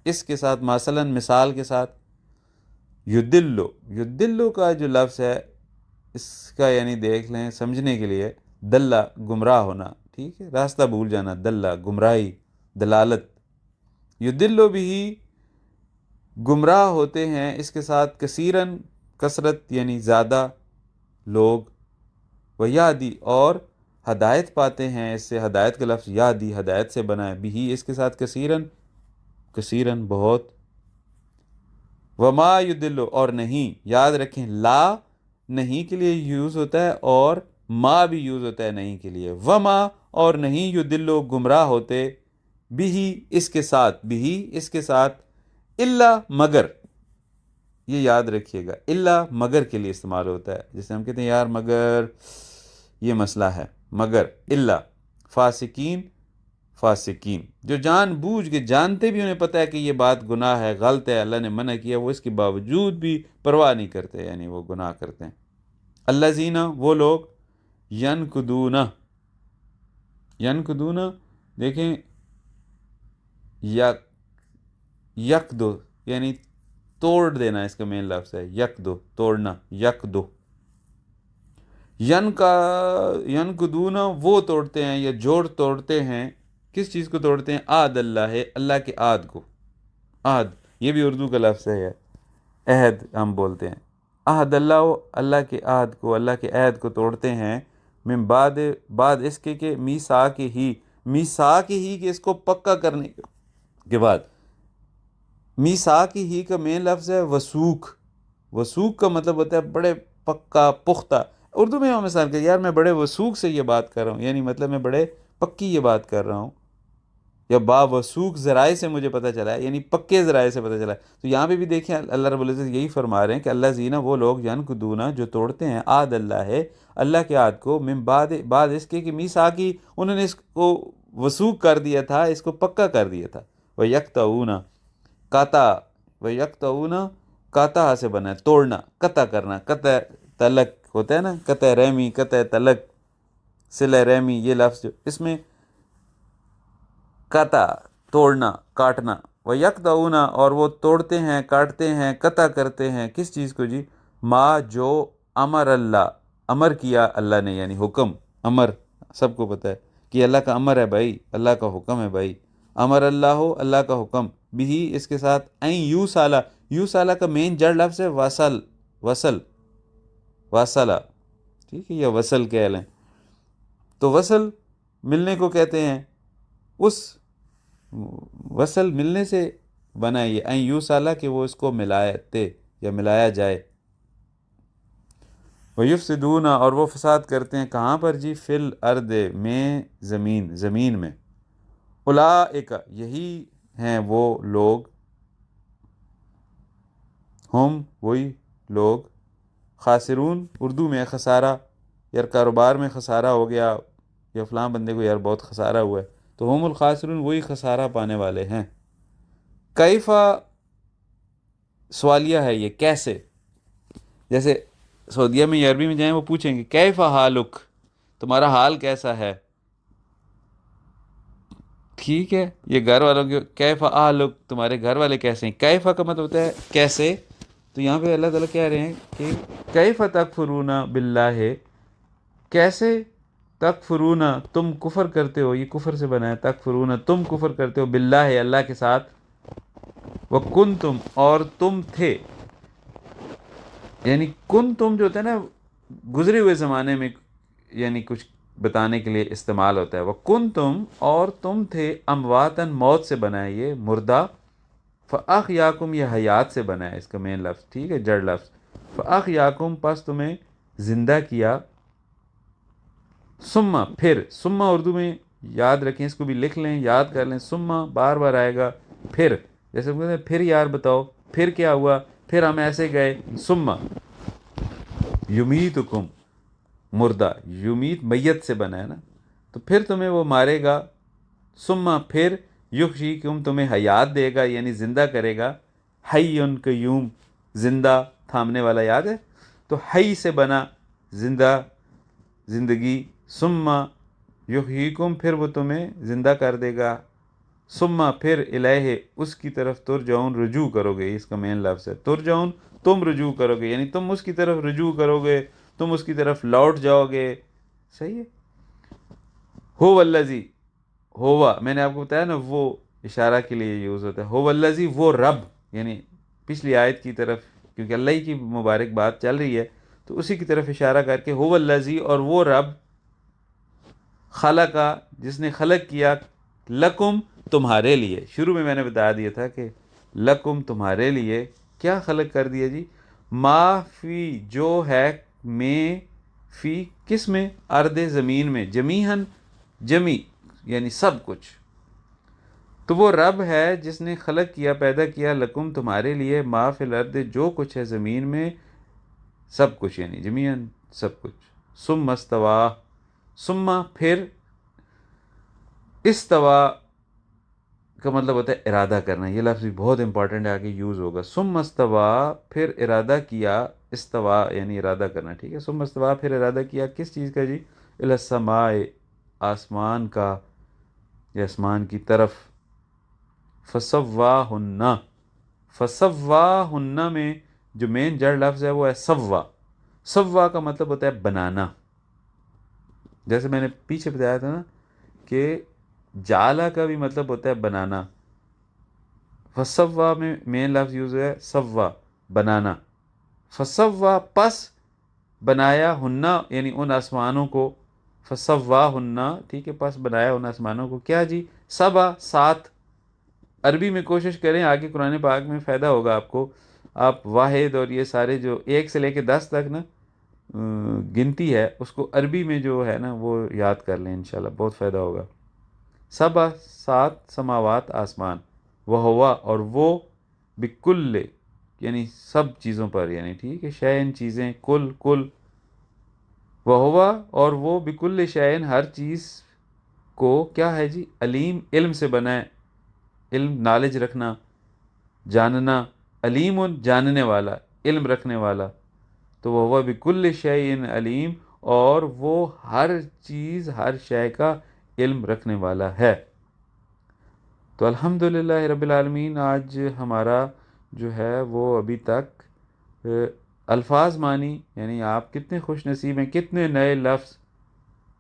Speaker 1: اس کے ساتھ، مثلاً مثال کے ساتھ. یدلو، یدلو کا جو لفظ ہے اس کا یعنی دیکھ لیں سمجھنے کے لیے، دلہ گمراہ ہونا، ٹھیک ہے، راستہ بھول جانا، دلہ گمراہی، دلالت. یدلو بھی گمراہ ہوتے ہیں اس کے ساتھ، کثیرن کثرت یعنی زیادہ لوگ، ویہدی اور ہدایت پاتے ہیں، اس سے ہدایت کا لفظ یہدی ہدایت سے بنا ہے، بھی اس کے ساتھ کثیرن، کثیرن بہت. وما یدلو اور نہیں، یاد رکھیں لا نہیں کے لیے یوز ہوتا ہے اور ما بھی یوز ہوتا ہے نہیں کے لیے. وما اور نہیں، یدلو گمراہ ہوتے، بھی اس کے ساتھ، بھی اس کے ساتھ، الا مگر، یہ یاد رکھیے گا، الا مگر کے لیے استعمال ہوتا ہے. جیسے ہم کہتے ہیں یار مگر یہ مسئلہ ہے، مگر، الا، فاسقین، فاسقین جو جان بوجھ کے، جانتے بھی انہیں پتہ ہے کہ یہ بات گناہ ہے، غلط ہے، اللہ نے منع کیا، وہ اس کے باوجود بھی پرواہ نہیں کرتے، یعنی وہ گناہ کرتے ہیں. الذین وہ لوگ، ینقضون، ینقضون دیکھیں، یک دو یعنی توڑ دینا اس کا مین لفظ ہے، یک دو توڑنا، یک دو. ینقضون وہ توڑتے ہیں یا جوڑ توڑتے ہیں، کس چیز کو توڑتے ہیں، عہد اللہ ہے، اللہ کے عہد کو. عہد یہ بھی اردو کا لفظ ہے، عہد ہم بولتے ہیں. عہد اللہ، اللہ کے عہد کو، اللہ کے عہد کو توڑتے ہیں. من بعد اس کے میثاق ہی، میثاق ہی کہ اس کو پکا کرنے کے بعد. میثاق ہی کا مین لفظ ہے وثوق. وثوق کا مطلب ہوتا ہے بڑے پکا پختہ. اردو میں ہم مثال کہ یار میں بڑے وثوق سے یہ بات کر رہا ہوں، یعنی مطلب میں بڑے پکی یہ بات کر رہا ہوں، یا با وثوق ذرائع سے مجھے پتہ چلا ہے، یعنی پکے ذرائع سے پتہ چلا ہے. تو یہاں پہ بھی دیکھیں اللہ رب العزت یہی فرما رہے ہیں کہ اللہ زینہ وہ لوگ ینقضون جو توڑتے ہیں عہد اللہ ہے، اللہ کے عہد کو، من بعد اس کے کہ میثاقی انہوں نے اس کو وثوق کر دیا تھا، اس کو پکا کر دیا تھا. وَيَقْطَعُونَ قطع، وَيَقْطَعُونَ قطع سے بنا ہے توڑنا، قطع کرنا، قطع تلق ہوتا ہے نا، قطع رحمی، قطع تلق، صلہ رحمی، یہ لفظ جو اس میں قطع توڑنا کاٹنا. وَيَقْطَعُونَ اور وہ توڑتے ہیں کاٹتے ہیں قطع کرتے ہیں کس چیز کو جی؟ ما جو امر اللہ امر کیا اللہ نے، یعنی حکم. امر سب کو پتہ ہے کہ اللہ کا امر ہے بھائی، اللہ کا حکم ہے بھائی. امر اللہ ہو، اللہ کا حکم، بھی اس کے ساتھ این یو سالہ. یو سالہ کا مین جڑ لفظ ہے وصل، وصل، وصلہ، ٹھیک ہے، یا وصل کہہ لیں. تو وصل ملنے کو کہتے ہیں، اس وصل ملنے سے بنا یہ این یو سالہ کہ وہ اس کو ملاتے یا ملایا جائے. وَيُفْسِدُونَ اور وہ فساد کرتے ہیں کہاں پر جی؟ فی الارض میں، زمین میں. اولئک یہی ہیں وہ لوگ، ہم وہی لوگ، خاسرون اردو میں خسارہ، یار کاروبار میں خسارہ ہو گیا یا فلاں بندے کو یار بہت خسارہ ہوا ہے، تو ہم الخاسرون وہی خسارہ پانے والے ہیں. کیفا سوالیہ ہے یہ، کیسے، جیسے سعودیہ میں یا عربی میں جائیں وہ پوچھیں گے کیفا حالک، تمہارا حال کیسا ہے، ٹھیک ہے. یہ گھر والوں کے کیفا اہلک، تمہارے گھر والے کیسے ہیں. کیفا کا مطلب ہوتا ہے کیسے. تو یہاں پہ اللہ تعالیٰ کہہ رہے ہیں کہ کیفا تکفرون باللہ، کیسے تکفرون تم کفر کرتے ہو، یہ کفر سے بنا ہے، تکفرون تم کفر کرتے ہو، باللہ اللہ کے ساتھ، وکنتم اور تم تھے، یعنی کن تم جو ہوتا ہے نا گزرے ہوئے زمانے میں، یعنی کچھ بتانے کے لیے استعمال ہوتا ہے. وَكُنْتُمْ اور تم تھے، امواتاً موت سے بنا ہے یہ مردہ، فَأَحْيَاكُمْ یہ حیات سے بنا ہے اس کا مین لفظ، ٹھیک ہے، جڑ لفظ. فَأَحْيَاكُمْ پس تمہیں زندہ کیا، ثم پھر، ثم اردو میں یاد رکھیں، اس کو بھی لکھ لیں یاد کر لیں، ثم بار بار آئے گا پھر، جیسے کہتے ہیں پھر یار بتاؤ پھر کیا ہوا، پھر ہم ایسے گئے. ثم یمیتکم مردہ، یمیت میت سے بنا ہے نا، تو پھر تمہیں وہ مارے گا. ثم پھر یحییکم تمہیں حیات دے گا، یعنی زندہ کرے گا. حی قیوم زندہ تھامنے والا، یاد ہے، تو حی سے بنا زندہ زندگی. ثم یحییکم پھر وہ تمہیں زندہ کر دے گا. ثم پھر الیہ اس کی طرف ترجعون رجوع کرو گے، اس کا مین لفظ ہے ترجعون، تم رجوع کرو گے، یعنی تم اس کی طرف رجوع کرو گے، تم اس کی طرف لوٹ جاؤ گے. صحیح ہے. ہو والذی، ہوا میں نے آپ کو بتایا نا وہ اشارہ کے لیے یوز ہوتا ہے. ہو والذی وہ رب، یعنی پچھلی آیت کی طرف، کیونکہ اللہ ہی کی مبارک بات چل رہی ہے تو اسی کی طرف اشارہ کر کے ہو والذی اور وہ رب، خلقہ جس نے خلق کیا، لکم تمہارے لیے. شروع میں نے بتا دیا تھا کہ لکم تمہارے لیے کیا خلق کر دیا جی؟ ما فی جو ہے، میں فی کس میں، ارض زمین میں، جمیہن جمی یعنی سب کچھ. تو وہ رب ہے جس نے خلق کیا، پیدا کیا، لکم تمہارے لیے، ما فی الارض جو کچھ ہے زمین میں، سب کچھ یعنی جمیہن سب کچھ. ثم استویٰ، ثم پھر، استوا کا مطلب ہوتا ہے ارادہ کرنا، یہ لفظ بھی بہت امپورٹنٹ ہے، آگے یوز ہوگا. ثم استوا پھر ارادہ کیا، استوا یعنی ارادہ کرنا، ٹھیک ہے. ثم استوا پھر ارادہ کیا کس چیز کا جی؟ الی السماء آسمان کا، یا آسمان کی طرف. فسواہن، فسواہن میں جو مین جڑ لفظ ہے وہ ہے سوا. سوا کا مطلب ہوتا ہے بنانا، جیسے میں نے پیچھے بتایا تھا نا کہ جعلا کا بھی مطلب ہوتا ہے بنانا. فسوا میں مین لفظ یوز ہے سوا بنانا. فسوا پس بنایا، ہننا یعنی ان آسمانوں کو، فسوا ہننا، ٹھیک ہے، پس بنایا ان آسمانوں کو. کیا جی؟ سبا سات. عربی میں کوشش کریں، آگے قرآن پاک میں فائدہ ہوگا آپ کو. آپ واحد اور یہ سارے جو 1 سے لے کے 10 تک نا، گنتی ہے اس کو عربی میں جو ہے نا وہ یاد کر لیں انشاءاللہ، بہت فائدہ ہوگا۔ سبع، 7 سماوات آسمان، وہ ہوا اور وہ، بکل یعنی سب چیزوں پر، یعنی ٹھیک ہے، شیئن چیزیں، کل کل، وہ ہوا اور وہ، بکل شیئن ہر چیز کو کیا ہے جی، علیم علم سے بنا ہے، علم نالج رکھنا، جاننا، علیم جاننے والا، علم رکھنے والا، تو وہ ہوا بکل شیئن علیم، اور وہ ہر چیز ہر شے کا علم رکھنے والا ہے۔ تو الحمدللہ رب العالمین، آج ہمارا جو ہے وہ ابھی تک الفاظ مانی، یعنی آپ کتنے خوش نصیب ہیں، کتنے نئے لفظ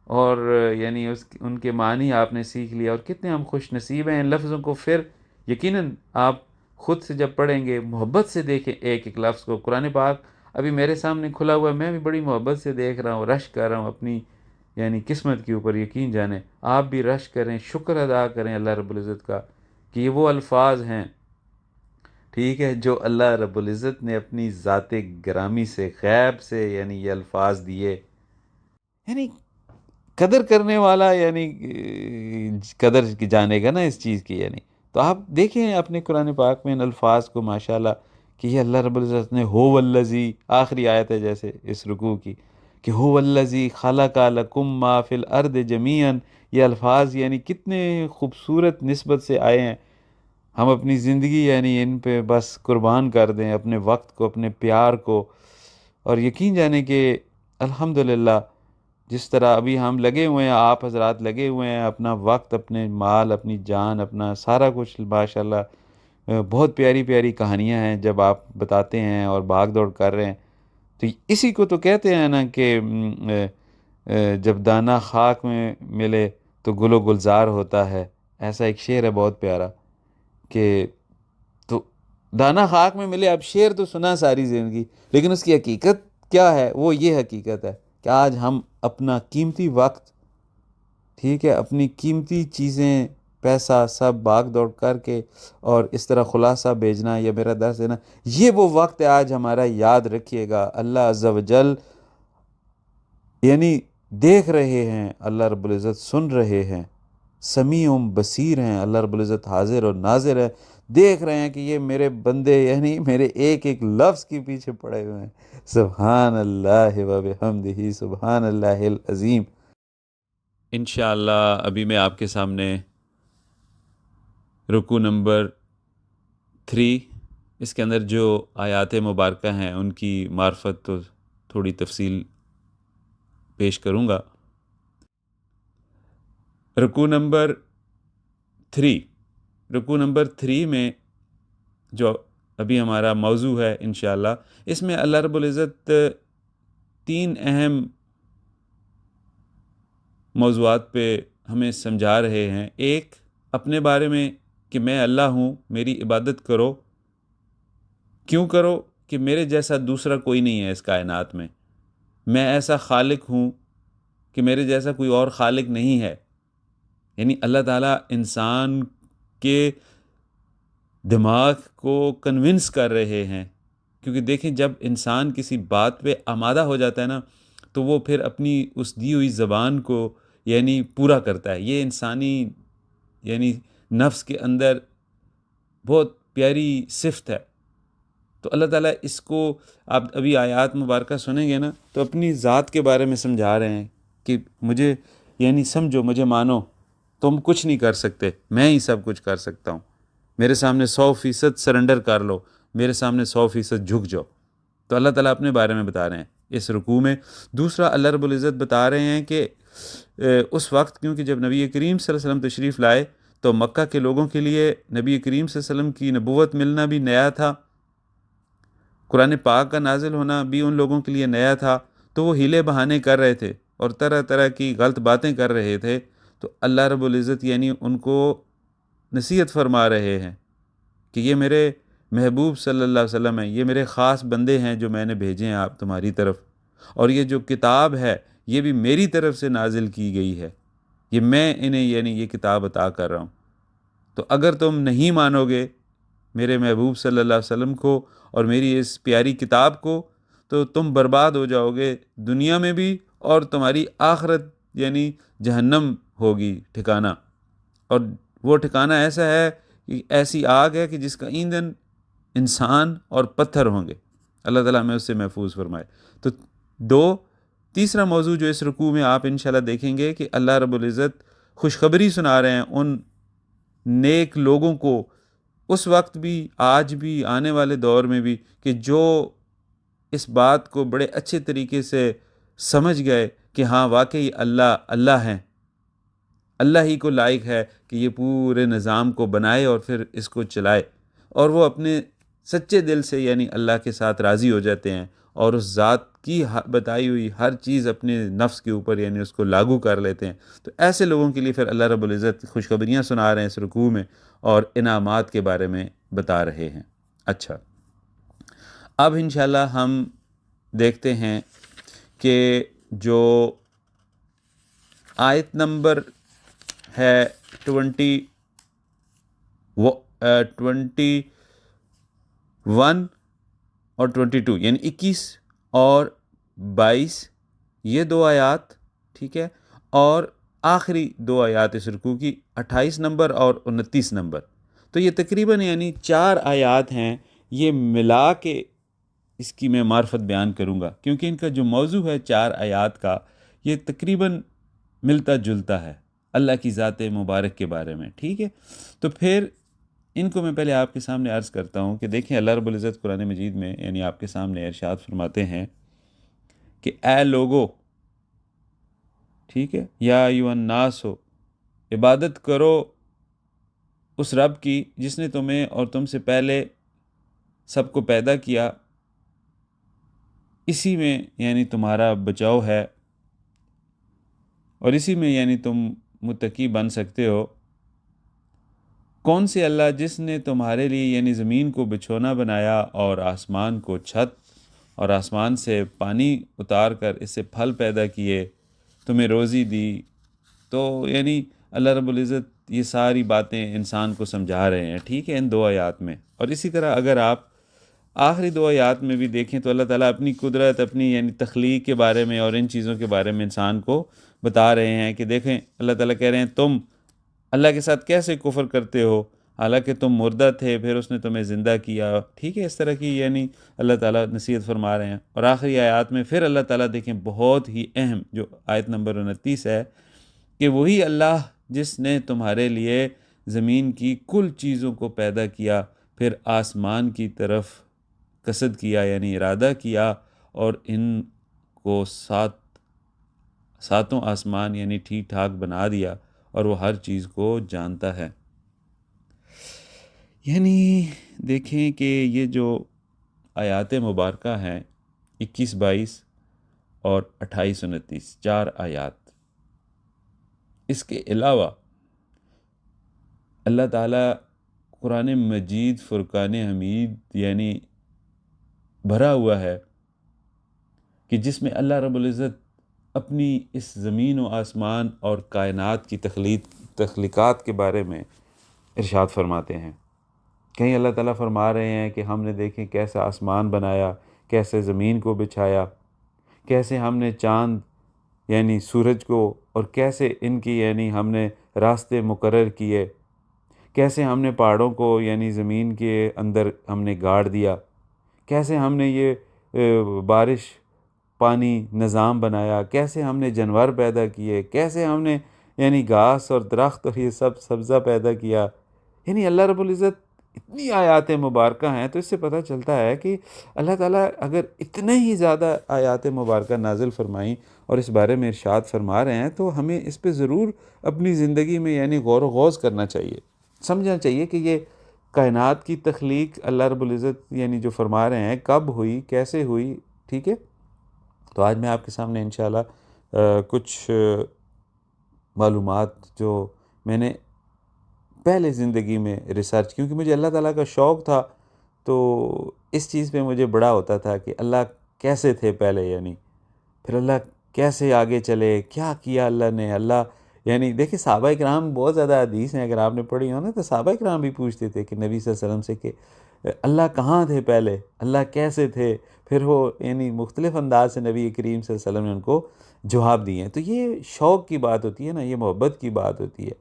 Speaker 1: اور یعنی ان کے معنی آپ نے سیکھ لیا، اور کتنے ہم خوش نصیب ہیں ان لفظوں کو پھر یقیناً آپ خود سے جب پڑھیں گے محبت سے دیکھیں ایک ایک لفظ کو۔ قرآن پاک ابھی میرے سامنے کھلا ہوا ہے، میں بھی بڑی محبت سے دیکھ رہا ہوں، رشک کر رہا ہوں اپنی یعنی قسمت کے اوپر، یقین جانیں آپ بھی رشک کریں، شکر ادا کریں اللہ رب العزت کا کہ یہ وہ الفاظ ہیں، ٹھیک ہے، جو اللہ رب العزت نے اپنی ذات گرامی سے، غیب سے یعنی یہ الفاظ دیے، یعنی قدر کرنے والا یعنی قدر جانے گا نا اس چیز کی، یعنی تو آپ دیکھیں اپنے قرآن پاک میں ان الفاظ کو ماشاءاللہ، کہ یہ اللہ رب العزت نے ہو والذی، آخری آیت ہے جیسے اس رکوع کی، کہ ہو والذی خلق لکم ما فی الارض جمیعا، یہ الفاظ یعنی کتنے خوبصورت نسبت سے آئے ہیں، ہم اپنی زندگی یعنی ان پہ بس قربان کر دیں، اپنے وقت کو، اپنے پیار کو، اور یقین جانیں کہ الحمدللہ جس طرح ابھی ہم لگے ہوئے ہیں، آپ حضرات لگے ہوئے ہیں، اپنا وقت، اپنے مال، اپنی جان، اپنا سارا کچھ ماشاءاللہ، بہت پیاری پیاری کہانیاں ہیں جب آپ بتاتے ہیں اور بھاگ دوڑ کر رہے ہیں، تو اسی کو تو کہتے ہیں نا کہ جب دانہ خاک میں ملے تو گل و گلزار ہوتا ہے، ایسا ایک شعر ہے بہت پیارا، کہ تو دانہ خاک میں ملے، اب شعر تو سنا ساری زندگی، لیکن اس کی حقیقت کیا ہے، وہ یہ حقیقت ہے کہ آج ہم اپنا قیمتی وقت، ٹھیک ہے، اپنی قیمتی چیزیں، پیسہ سب بھاگ دوڑ کر کے اور اس طرح خلاصہ بھیجنا یا میرا درس دینا، یہ وہ وقت ہے آج ہمارا، یاد رکھیے گا اللہ عز و جل یعنی دیکھ رہے ہیں، اللہ رب العزت سن رہے ہیں، سمیع بصیر ہیں، اللہ رب العزت حاضر اور ناظر ہے، دیکھ رہے ہیں کہ یہ میرے بندے یعنی میرے ایک ایک لفظ کے پیچھے پڑے ہوئے ہیں۔ سبحان اللہ و بحمدہ، سبحان اللہ العظیم۔ انشاءاللہ ابھی میں آپ کے سامنے رکوع نمبر 3، اس کے اندر جو آیات مبارکہ ہیں ان کی معرفت تو تھوڑی تفصیل پیش کروں گا۔ رکوع نمبر 3، رکوع نمبر 3 میں جو ابھی ہمارا موضوع ہے انشاءاللہ، اس میں اللہ رب العزت 3 اہم موضوعات پہ ہمیں سمجھا رہے ہیں۔ ایک، اپنے بارے میں کہ میں اللہ ہوں، میری عبادت کرو، کیوں کرو کہ میرے جیسا دوسرا کوئی نہیں ہے اس کائنات میں ایسا خالق ہوں کہ میرے جیسا کوئی اور خالق نہیں ہے، یعنی اللہ تعالیٰ انسان کے دماغ کو کنونس کر رہے ہیں، کیونکہ دیکھیں جب انسان کسی بات پہ آمادہ ہو جاتا ہے نا تو وہ پھر اپنی اس دی ہوئی زبان کو یعنی پورا کرتا ہے، یہ انسانی یعنی نفس کے اندر بہت پیاری صفت ہے۔ تو اللہ تعالیٰ اس کو، آپ ابھی آیات مبارکہ سنیں گے نا تو اپنی ذات کے بارے میں سمجھا رہے ہیں کہ مجھے یعنی سمجھو، مجھے مانو، تم کچھ نہیں کر سکتے، میں ہی سب کچھ کر سکتا ہوں، میرے سامنے 100% سرنڈر کر لو، میرے سامنے 100% جھک جاؤ۔ تو اللہ تعالیٰ اپنے بارے میں بتا رہے ہیں اس رکوع میں۔ دوسرا، اللہ رب العزت بتا رہے ہیں کہ اس وقت، کیونکہ جب نبی کریم صلی اللہ علیہ وسلم تشریف لائے تو مکہ کے لوگوں کے لیے نبی کریم صلی اللہ علیہ وسلم کی نبوت ملنا بھی نیا تھا، قرآن پاک کا نازل ہونا بھی ان لوگوں کے لیے نیا تھا، تو وہ ہیلے بہانے کر رہے تھے اور طرح طرح کی غلط باتیں کر رہے تھے، تو اللہ رب العزت یعنی ان کو نصیحت فرما رہے ہیں کہ یہ میرے محبوب صلی اللہ علیہ وسلم ہیں، یہ میرے خاص بندے ہیں جو میں نے بھیجے ہیں آپ تمہاری طرف، اور یہ جو کتاب ہے یہ بھی میری طرف سے نازل کی گئی ہے، یہ میں انہیں یعنی یہ کتاب عطا کر رہا ہوں، تو اگر تم نہیں مانو گے میرے محبوب صلی اللہ علیہ وسلم کو اور میری اس پیاری کتاب کو، تو تم برباد ہو جاؤ گے دنیا میں بھی، اور تمہاری آخرت یعنی جہنم ہوگی ٹھکانہ، اور وہ ٹھکانہ ایسا ہے کہ ایسی آگ ہے کہ جس کا ایندھن انسان اور پتھر ہوں گے۔ اللہ تعالیٰ ہمیں اس سے محفوظ فرمائے۔ تو تیسرا موضوع جو اس رکوع میں آپ انشاءاللہ دیکھیں گے کہ اللہ رب العزت خوشخبری سنا رہے ہیں ان نیک لوگوں کو، اس وقت بھی، آج بھی، آنے والے دور میں بھی، کہ جو اس بات کو بڑے اچھے طریقے سے سمجھ گئے کہ ہاں واقعی اللہ اللہ ہیں، اللہ ہی کو لائق ہے کہ یہ پورے نظام کو بنائے اور پھر اس کو چلائے، اور وہ اپنے سچے دل سے یعنی اللہ کے ساتھ راضی ہو جاتے ہیں اور اس ذات کی بتائی ہوئی ہر چیز اپنے نفس کے اوپر یعنی اس کو لاگو کر لیتے ہیں۔ تو ایسے لوگوں کے لیے پھر اللہ رب العزت خوشخبریاں سنا رہے ہیں اس رکوع میں اور انعامات کے بارے میں بتا رہے ہیں۔ اچھا، اب انشاءاللہ ہم دیکھتے ہیں کہ جو آیت نمبر ہے 21 اور 22 یعنی 21 اور 22، یہ دو آیات، ٹھیک ہے، اور آخری دو آیات اس رکوع کی 28 نمبر اور 29 نمبر، تو یہ تقریباً یعنی 4 آیات ہیں، یہ ملا کے اس کی میں معرفت بیان کروں گا کیونکہ ان کا جو موضوع ہے 4 آیات کا یہ تقریباً ملتا جلتا ہے اللہ کی ذات مبارک کے بارے میں، ٹھیک ہے۔ تو پھر ان کو میں پہلے آپ کے سامنے عرض کرتا ہوں کہ دیکھیں اللہ رب العزت قرآن مجید میں یعنی آپ کے سامنے ارشاد فرماتے ہیں کہ اے لوگو، ٹھیک ہے، یا ایھا الناس، ہو عبادت کرو اس رب کی جس نے تمہیں اور تم سے پہلے سب کو پیدا کیا، اسی میں یعنی تمہارا بچاؤ ہے اور اسی میں یعنی تم متقی بن سکتے ہو۔ کون سے اللہ جس نے تمہارے لیے یعنی زمین کو بچھونا بنایا اور آسمان کو چھت، اور آسمان سے پانی اتار کر اس سے پھل پیدا کیے، تمہیں روزی دی۔ تو یعنی اللہ رب العزت یہ ساری باتیں انسان کو سمجھا رہے ہیں، ٹھیک ہے، ان دو آیات میں۔ اور اسی طرح اگر آپ آخری دو آیات میں بھی دیکھیں تو اللہ تعالیٰ اپنی قدرت، اپنی یعنی تخلیق کے بارے میں اور ان چیزوں کے بارے میں انسان کو بتا رہے ہیں کہ دیکھیں اللہ تعالیٰ کہہ رہے ہیں تم اللہ کے ساتھ کیسے کفر کرتے ہو، حالانکہ تم مردہ تھے پھر اس نے تمہیں زندہ کیا، ٹھیک ہے، اس طرح کی یعنی اللہ تعالیٰ نصیحت فرما رہے ہیں۔ اور آخری آیات میں پھر اللہ تعالیٰ دیکھیں بہت ہی اہم جو آیت نمبر 29 ہے کہ وہی اللہ جس نے تمہارے لیے زمین کی کل چیزوں کو پیدا کیا، پھر آسمان کی طرف قصد کیا یعنی ارادہ کیا، اور ان کو ساتوں آسمان یعنی ٹھیک ٹھاک بنا دیا، اور وہ ہر چیز کو جانتا ہے۔ یعنی دیکھیں کہ یہ جو آیات مبارکہ ہیں 21، 22 اور 28، 29، 4 آیات، اس کے علاوہ اللہ تعالیٰ قرآن مجید فرقان حمید یعنی بھرا ہوا ہے کہ جس میں اللہ رب العزت اپنی اس زمین و آسمان اور کائنات کی تخلیقات کے بارے میں ارشاد فرماتے ہیں۔ کہیں اللہ تعالیٰ فرما رہے ہیں کہ ہم نے دیکھیں کیسے آسمان بنایا، کیسے زمین کو بچھایا، کیسے ہم نے چاند یعنی سورج کو اور کیسے ان کی یعنی ہم نے راستے مقرر کیے، کیسے ہم نے پہاڑوں کو یعنی زمین کے اندر ہم نے گاڑ دیا، کیسے ہم نے یہ بارش پانی نظام بنایا، کیسے ہم نے جانور پیدا کیے، کیسے ہم نے یعنی گھاس اور درخت اور یہ سب سبزہ پیدا کیا۔ یعنی اللہ رب العزت اتنی آیات مبارکہ ہیں، تو اس سے پتہ چلتا ہے کہ اللہ تعالیٰ اگر اتنے ہی زیادہ آیات مبارکہ نازل فرمائیں اور اس بارے میں ارشاد فرما رہے ہیں تو ہمیں اس پہ ضرور اپنی زندگی میں یعنی غور و غوض کرنا چاہیے، سمجھنا چاہیے کہ یہ کائنات کی تخلیق اللہ رب العزت یعنی جو فرما رہے ہیں کب ہوئی، کیسے ہوئی، ٹھیک ہے۔ تو آج میں آپ کے سامنے انشاءاللہ کچھ معلومات جو میں نے پہلے زندگی میں ریسرچ، کیونکہ مجھے اللہ تعالیٰ کا شوق تھا تو اس چیز پہ مجھے بڑا ہوتا تھا کہ اللہ کیسے تھے پہلے، یعنی پھر اللہ کیسے آگے چلے، کیا کیا اللہ نے۔ اللہ یعنی دیکھیں صحابہ کرام بہت زیادہ حدیث ہیں، اگر آپ نے پڑھی ہو نا تو صحابہ کرام بھی پوچھتے تھے کہ نبی صلی اللہ علیہ وسلم سے کہ اللہ کہاں تھے پہلے، اللہ کیسے تھے، پھر وہ یعنی مختلف انداز سے نبی کریم صلی اللہ علیہ وسلم نے ان کو جواب دیے ہیں۔ تو یہ شوق کی بات ہوتی ہے نا، یہ محبت کی بات ہوتی ہے،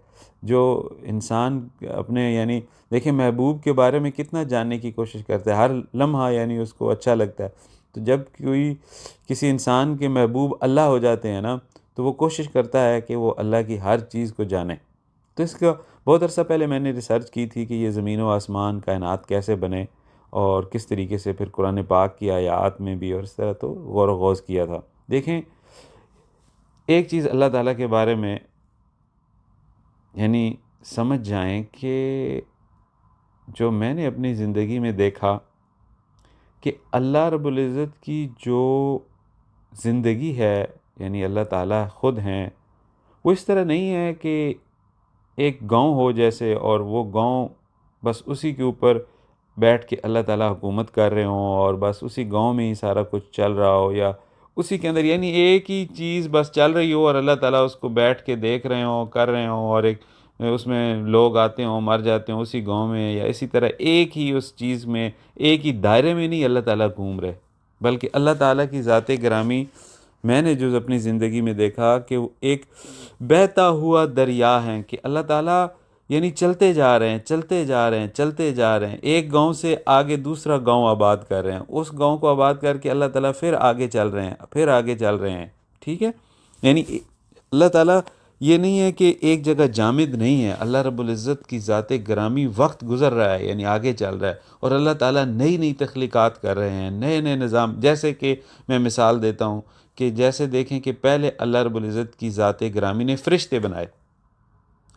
Speaker 1: جو انسان اپنے یعنی دیکھیں محبوب کے بارے میں کتنا جاننے کی کوشش کرتا ہے، ہر لمحہ یعنی اس کو اچھا لگتا ہے۔ تو جب کوئی کسی انسان کے محبوب اللہ ہو جاتے ہیں نا، تو وہ کوشش کرتا ہے کہ وہ اللہ کی ہر چیز کو جانے۔ تو اس کا بہت عرصہ پہلے میں نے ریسرچ کی تھی کہ یہ زمین و آسمان کائنات کیسے بنے اور کس طریقے سے، پھر قرآن پاک کی آیات میں بھی اور اس طرح تو غور و خوض کیا تھا۔ دیکھیں ایک چیز اللہ تعالیٰ کے بارے میں یعنی سمجھ جائیں کہ جو میں نے اپنی زندگی میں دیکھا کہ اللہ رب العزت کی جو زندگی ہے، یعنی اللہ تعالیٰ خود ہیں، وہ اس طرح نہیں ہے کہ ایک گاؤں ہو جیسے، اور وہ گاؤں بس اسی کے اوپر بیٹھ کے اللہ تعالیٰ حکومت کر رہے ہوں اور بس اسی گاؤں میں ہی سارا کچھ چل رہا ہو، یا اسی کے اندر یعنی ایک ہی چیز بس چل رہی ہو اور اللہ تعالیٰ اس کو بیٹھ کے دیکھ رہے ہوں، کر رہے ہوں، اور ایک اس میں لوگ آتے ہوں مر جاتے ہوں اسی گاؤں میں، یا اسی طرح ایک ہی اس چیز میں ایک ہی دائرے میں نہیں اللہ تعالیٰ گھوم رہے، بلکہ اللہ تعالیٰ کی ذات گرامی میں نے جو اپنی زندگی میں دیکھا کہ وہ ایک بہتا ہوا دریا ہیں، کہ اللہ تعالیٰ یعنی چلتے جا رہے ہیں، چلتے جا رہے ہیں، چلتے جا رہے ہیں، ایک گاؤں سے آگے دوسرا گاؤں آباد کر رہے ہیں، اس گاؤں کو آباد کر کے اللہ تعالیٰ پھر آگے چل رہے ہیں، پھر آگے چل رہے ہیں، ٹھیک ہے۔ یعنی اللہ تعالیٰ یہ نہیں ہے کہ ایک جگہ جامد نہیں ہے، اللہ رب العزت کی ذات گرامی وقت گزر رہا ہے، یعنی آگے چل رہا ہے، اور اللہ تعالیٰ نئی نئی تخلیقات کر رہے ہیں، نئے نئے نظام۔ جیسے کہ میں مثال دیتا ہوں کہ جیسے دیکھیں کہ پہلے اللہ رب العزت کی ذات گرامی نے فرشتے بنائے،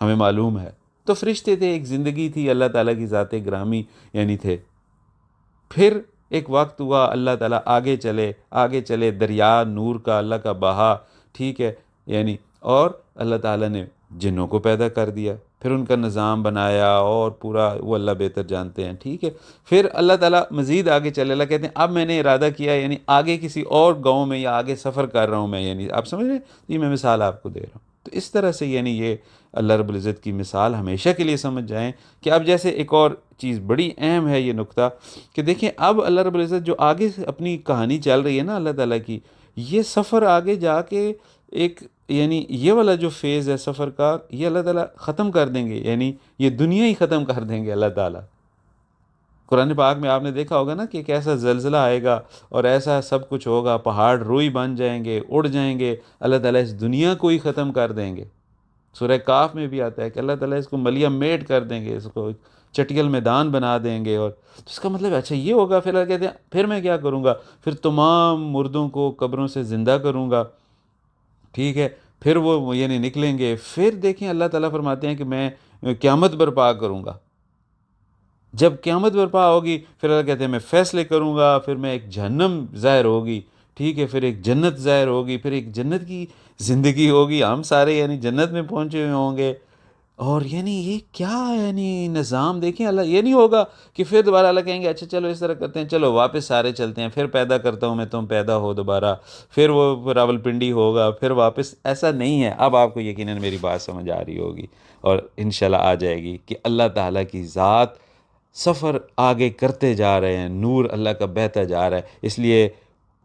Speaker 1: ہمیں معلوم ہے، تو فرشتے تھے، ایک زندگی تھی، اللہ تعالیٰ کی ذات گرامی یعنی تھے۔ پھر ایک وقت ہوا، اللہ تعالیٰ آگے چلے، آگے چلے، دریا نور کا اللہ کا بہا، ٹھیک ہے، یعنی اور اللہ تعالیٰ نے جنوں کو پیدا کر دیا، پھر ان کا نظام بنایا، اور پورا وہ اللہ بہتر جانتے ہیں، ٹھیک ہے۔ پھر اللہ تعالیٰ مزید آگے چلے، اللہ کہتے ہیں اب میں نے ارادہ کیا، یعنی آگے کسی اور گاؤں میں یا آگے سفر کر رہا ہوں میں، یعنی آپ سمجھ رہے ہیں، یہ میں مثال آپ کو دے رہا ہوں۔ تو اس طرح سے یعنی یہ اللہ رب العزت کی مثال ہمیشہ کے لیے سمجھ جائیں کہ اب جیسے ایک اور چیز بڑی اہم ہے یہ نقطہ کہ دیکھیں اب اللہ رب العزت جو آگے اپنی کہانی چل رہی ہے نا اللہ تعالیٰ کی، یہ سفر آگے جا کے ایک یعنی یہ والا جو فیز ہے سفر کا، یہ اللہ تعالیٰ ختم کر دیں گے، یعنی یہ دنیا ہی ختم کر دیں گے اللہ تعالیٰ۔ قرآن پاک میں آپ نے دیکھا ہوگا نا کہ ایک ایسا زلزلہ آئے گا اور ایسا سب کچھ ہوگا، پہاڑ روئی بن جائیں گے، اڑ جائیں گے، اللہ تعالیٰ اس دنیا کو ہی ختم کر دیں گے۔ سورہ کاف میں بھی آتا ہے کہ اللہ تعالیٰ اس کو ملیا میٹ کر دیں گے، اس کو چٹیل میدان بنا دیں گے، اور اس کا مطلب اچھا یہ ہوگا، پھر اللہ کہتے ہیں پھر میں کیا کروں گا، پھر تمام مردوں کو قبروں سے زندہ کروں گا، ٹھیک ہے، پھر وہ یعنی نکلیں گے، پھر دیکھیں اللہ تعالیٰ فرماتے ہیں کہ میں قیامت برپا کروں گا۔ جب قیامت برپا ہوگی پھر اللہ کہتے ہیں میں فیصلے کروں گا، پھر میں ایک جہنم ظاہر ہوگی، ٹھیک ہے، پھر ایک جنت ظاہر ہوگی، پھر ایک جنت کی زندگی ہوگی، ہم سارے یعنی جنت میں پہنچے ہوئے ہوں گے، اور یعنی یہ کیا یعنی نظام دیکھیں اللہ، یہ نہیں ہوگا کہ پھر دوبارہ اللہ کہیں گے اچھا چلو اس طرح کرتے ہیں، چلو واپس سارے چلتے ہیں، پھر پیدا کرتا ہوں میں، تم پیدا ہو دوبارہ، پھر وہ راول پنڈی ہوگا، پھر واپس، ایسا نہیں ہے۔ اب آپ کو یقیناً میری بات سمجھ آ رہی ہوگی اور انشاءاللہ آ جائے گی کہ اللہ تعالیٰ کی ذات سفر آگے کرتے جا رہے ہیں، نور اللہ کا بہتا جا رہا ہے، اس لیے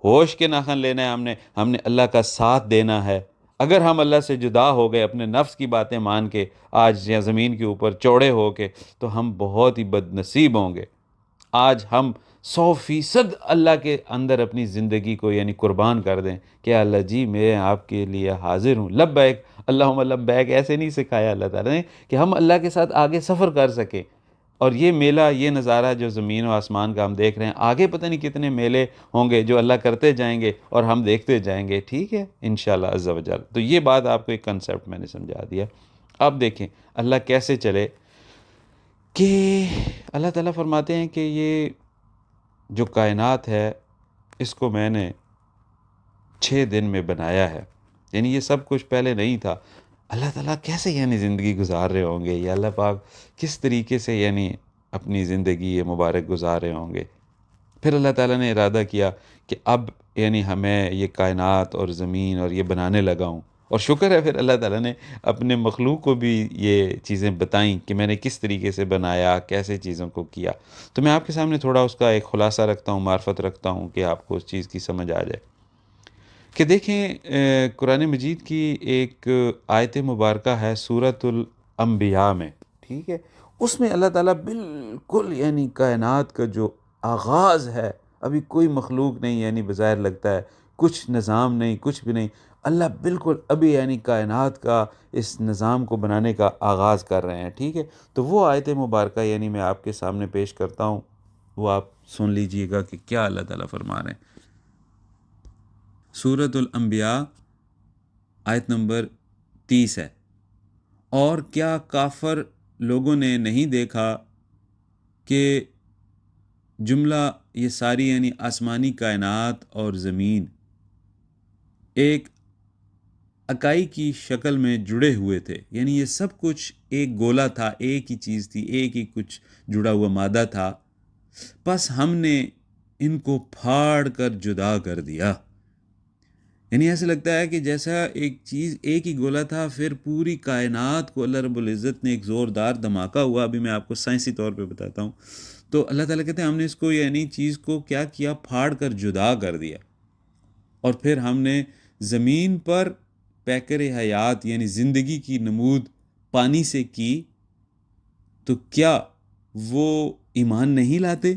Speaker 1: ہوش کے ناخن لینا ہے ہم نے اللہ کا ساتھ دینا ہے۔ اگر ہم اللہ سے جدا ہو گئے اپنے نفس کی باتیں مان کے آج یا زمین کے اوپر چوڑے ہو کے، تو ہم بہت ہی بد نصیب ہوں گے۔ آج ہم 100% اللہ کے اندر اپنی زندگی کو یعنی قربان کر دیں کہ اللہ جی میں آپ کے لیے حاضر ہوں، لبیک اللہم لبیک، ایسے نہیں سکھایا اللہ تعالیٰ نے کہ ہم اللہ کے ساتھ آگے سفر کر سکیں۔ اور یہ میلہ، یہ نظارہ جو زمین و آسمان کا ہم دیکھ رہے ہیں، آگے پتہ نہیں کتنے میلے ہوں گے جو اللہ کرتے جائیں گے اور ہم دیکھتے جائیں گے، ٹھیک ہے، انشاءاللہ عز و جل۔ تو یہ بات آپ کو ایک کنسیپٹ میں نے سمجھا دیا۔ اب دیکھیں اللہ کیسے چلے، کہ اللہ تعالیٰ فرماتے ہیں کہ یہ جو کائنات ہے اس کو میں نے 6 دن میں بنایا ہے، یعنی یہ سب کچھ پہلے نہیں تھا۔ اللہ تعالیٰ کیسے یعنی زندگی گزار رہے ہوں گے، یا اللہ پاک کس طریقے سے یعنی اپنی زندگی یہ مبارک گزار رہے ہوں گے۔ پھر اللہ تعالیٰ نے ارادہ کیا کہ اب یعنی ہمیں یہ کائنات اور زمین اور یہ بنانے لگا ہوں، اور شکر ہے پھر اللہ تعالیٰ نے اپنے مخلوق کو بھی یہ چیزیں بتائیں کہ میں نے کس طریقے سے بنایا، کیسے چیزوں کو کیا. تو میں آپ کے سامنے تھوڑا اس کا ایک خلاصہ رکھتا ہوں، معرفت رکھتا ہوں کہ آپ کو اس چیز کی سمجھ آ جائے. کہ دیکھیں قرآن مجید کی ایک آیت مبارکہ ہے سورۃ الانبیاء میں، ٹھیک ہے. اس میں اللہ تعالیٰ بالکل یعنی کائنات کا جو آغاز ہے، ابھی کوئی مخلوق نہیں، یعنی بظاہر لگتا ہے کچھ نظام نہیں، کچھ بھی نہیں. اللہ بالکل ابھی یعنی کائنات کا اس نظام کو بنانے کا آغاز کر رہے ہیں، ٹھیک ہے. تو وہ آیت مبارکہ یعنی میں آپ کے سامنے پیش کرتا ہوں، وہ آپ سن لیجئے گا کہ کیا اللہ تعالیٰ فرما رہے ہیں. سورۃ الانبیاء آیت نمبر 30 ہے. اور کیا کافر لوگوں نے نہیں دیکھا کہ جملہ یہ ساری یعنی آسمانی کائنات اور زمین ایک اکائی کی شکل میں جڑے ہوئے تھے، یعنی یہ سب کچھ ایک گولا تھا، ایک ہی چیز تھی، ایک ہی کچھ جڑا ہوا مادہ تھا. پس ہم نے ان کو پھاڑ کر جدا کر دیا. یعنی ایسے لگتا ہے کہ جیسا ایک چیز ایک ہی گولا تھا، پھر پوری کائنات کو اللہ رب العزت نے ایک زوردار دھماکہ ہوا. ابھی میں آپ کو سائنسی طور پہ بتاتا ہوں. تو اللہ تعالیٰ کہتے ہیں ہم نے اس کو یعنی چیز کو کیا کیا، پھاڑ کر جدا کر دیا. اور پھر ہم نے زمین پر پیکر حیات یعنی زندگی کی نمود پانی سے کی، تو کیا وہ ایمان نہیں لاتے؟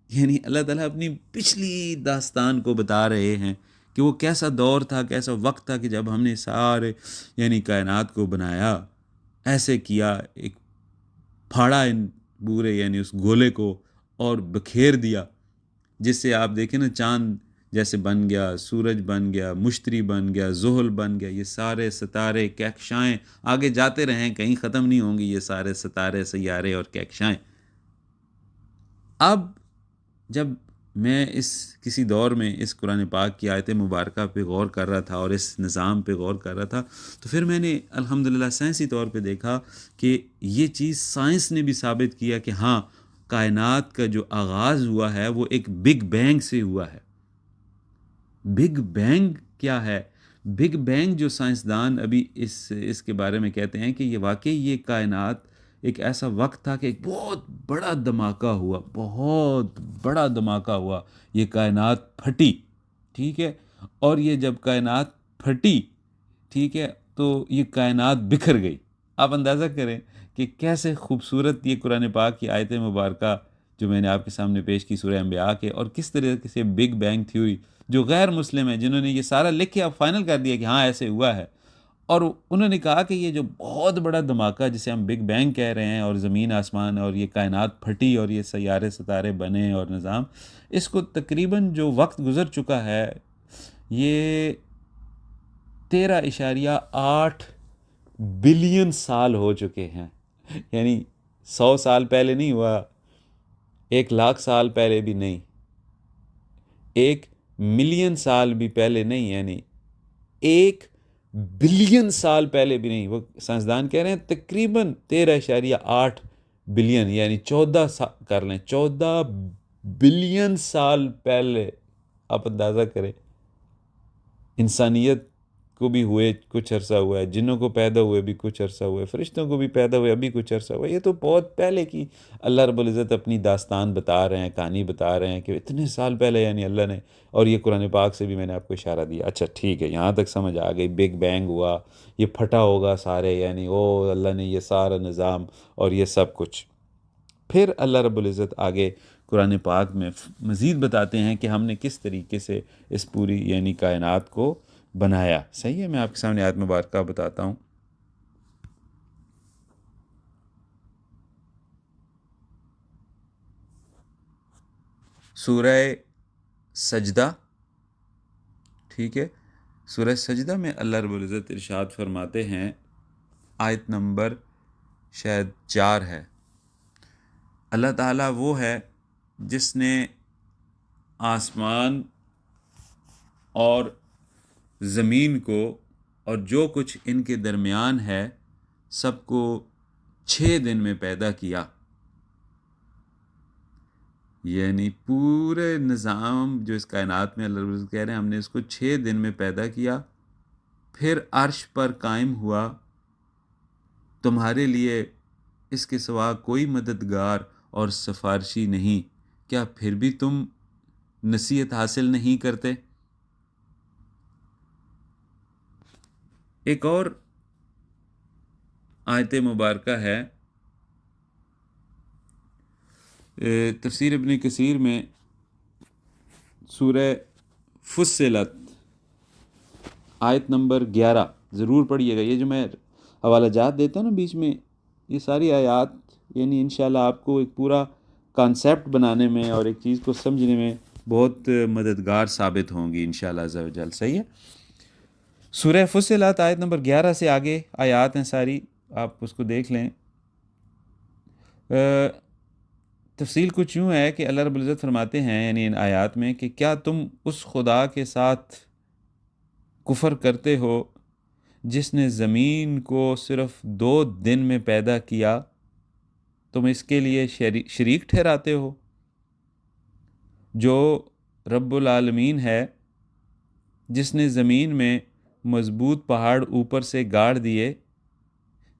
Speaker 1: یعنی اللہ تعالیٰ اپنی پچھلی داستان کو بتا رہے ہیں کہ وہ کیسا دور تھا، کیسا وقت تھا کہ جب ہم نے سارے یعنی کائنات کو بنایا، ایسے کیا، ایک پھاڑا ان پورے یعنی اس گولے کو اور بکھیر دیا، جس سے آپ دیکھیں نا چاند جیسے بن گیا، سورج بن گیا، مشتری بن گیا، زحل بن گیا، یہ سارے ستارے کہکشائیں آگے جاتے رہیں، کہیں ختم نہیں ہوں گی یہ سارے ستارے سیارے اور کہکشائیں. اب جب میں اس کسی دور میں اس قرآن پاک کی آیت مبارکہ پہ غور کر رہا تھا اور اس نظام پہ غور کر رہا تھا، تو پھر میں نے الحمدللہ سائنسی طور پہ دیکھا کہ یہ چیز سائنس نے بھی ثابت کیا کہ ہاں، کائنات کا جو آغاز ہوا ہے وہ ایک بگ بینگ سے ہوا ہے. بگ بینگ کیا ہے؟ بگ بینگ جو سائنسدان ابھی اس کے بارے میں کہتے ہیں کہ یہ واقعی یہ کائنات ایک ایسا وقت تھا کہ ایک بہت بڑا دھماکہ ہوا، بہت بڑا دھماکہ ہوا، یہ کائنات پھٹی، ٹھیک ہے. اور یہ جب کائنات پھٹی، ٹھیک ہے، تو یہ کائنات بکھر گئی. آپ اندازہ کریں کہ کیسے خوبصورت یہ قرآن پاک کی آیت مبارکہ جو میں نے آپ کے سامنے پیش کی سورہ انبیاء کے، اور کس طرح سے بگ بینگ تھیوری جو غیر مسلم ہے، جنہوں نے یہ سارا لکھ کے اب فائنل کر دیا کہ ہاں ایسے ہوا ہے، اور انہوں نے کہا کہ یہ جو بہت بڑا دھماکہ جسے ہم بگ بینگ کہہ رہے ہیں، اور زمین آسمان اور یہ کائنات پھٹی اور یہ سیارے ستارے بنے اور نظام، اس کو تقریباً جو وقت گزر چکا ہے یہ 13.8 بلین سال ہو چکے ہیں. یعنی 100 سال پہلے نہیں ہوا، 1 لاکھ سال پہلے بھی نہیں، 1 ملین سال بھی پہلے نہیں، یعنی 1 بلین سال پہلے بھی نہیں. وہ سائنسدان کہہ رہے ہیں تقریباً 13.8 بلین، یعنی 14 کر لیں، 14 بلین سال پہلے. آپ اندازہ کریں، انسانیت کو بھی ہوئے کچھ عرصہ ہوا ہے، جنوں کو پیدا ہوئے بھی کچھ عرصہ ہوا ہے، فرشتوں کو بھی پیدا ہوئے ابھی کچھ عرصہ ہوا ہے. یہ تو بہت پہلے کی اللہ رب العزت اپنی داستان بتا رہے ہیں، کہانی بتا رہے ہیں کہ اتنے سال پہلے یعنی اللہ نے. اور یہ قرآن پاک سے بھی میں نے آپ کو اشارہ دیا. اچھا ٹھیک ہے، یہاں تک سمجھ آ گئی. بگ بینگ ہوا، یہ پھٹا ہوگا سارے، یعنی اللہ نے یہ سارا نظام اور یہ سب کچھ. پھر اللہ رب العزت آگے قرآن پاک میں مزید بتاتے ہیں کہ ہم نے کس طریقے سے اس پوری یعنی کائنات کو بنایا. صحیح ہے، میں آپ کے سامنے آیت مبارکہ بتاتا ہوں. سورہ سجدہ، ٹھیک ہے، سورہ سجدہ میں اللہ رب العزت ارشاد فرماتے ہیں، آیت نمبر شاید 4 ہے. اللہ تعالیٰ وہ ہے جس نے آسمان اور زمین کو اور جو کچھ ان کے درمیان ہے سب کو 6 دن میں پیدا کیا. یعنی پورے نظام جو اس کائنات میں اللہ رب العزت کہہ رہے ہیں ہم نے اس کو 6 دن میں پیدا کیا. پھر عرش پر قائم ہوا، تمہارے لیے اس کے سوا کوئی مددگار اور سفارشی نہیں، کیا پھر بھی تم نصیحت حاصل نہیں کرتے؟ ایک اور آیت مبارکہ ہے تفسیر ابن کثیر میں، سورہ فصلت آیت نمبر 11، ضرور پڑھیے گا۔ یہ جو میں حوالہ جات دیتا ہوں نا بیچ میں، یہ ساری آیات یعنی انشاءاللہ آپ کو ایک پورا کانسیپٹ بنانے میں اور ایک چیز کو سمجھنے میں بہت مددگار ثابت ہوں گی انشاءاللہ عز و جل۔ صحیح ہے؟ سورہ فصلت آیت نمبر 11 سے آگے آیات ہیں ساری، آپ اس کو دیکھ لیں۔ تفصیل کچھ یوں ہے کہ اللہ رب العزت فرماتے ہیں یعنی ان آیات میں کہ کیا تم اس خدا کے ساتھ کفر کرتے ہو جس نے زمین کو صرف 2 دن میں پیدا کیا، تم اس کے لیے شریک ٹھہراتے ہو؟ جو رب العالمین ہے، جس نے زمین میں مضبوط پہاڑ اوپر سے گاڑ دیے،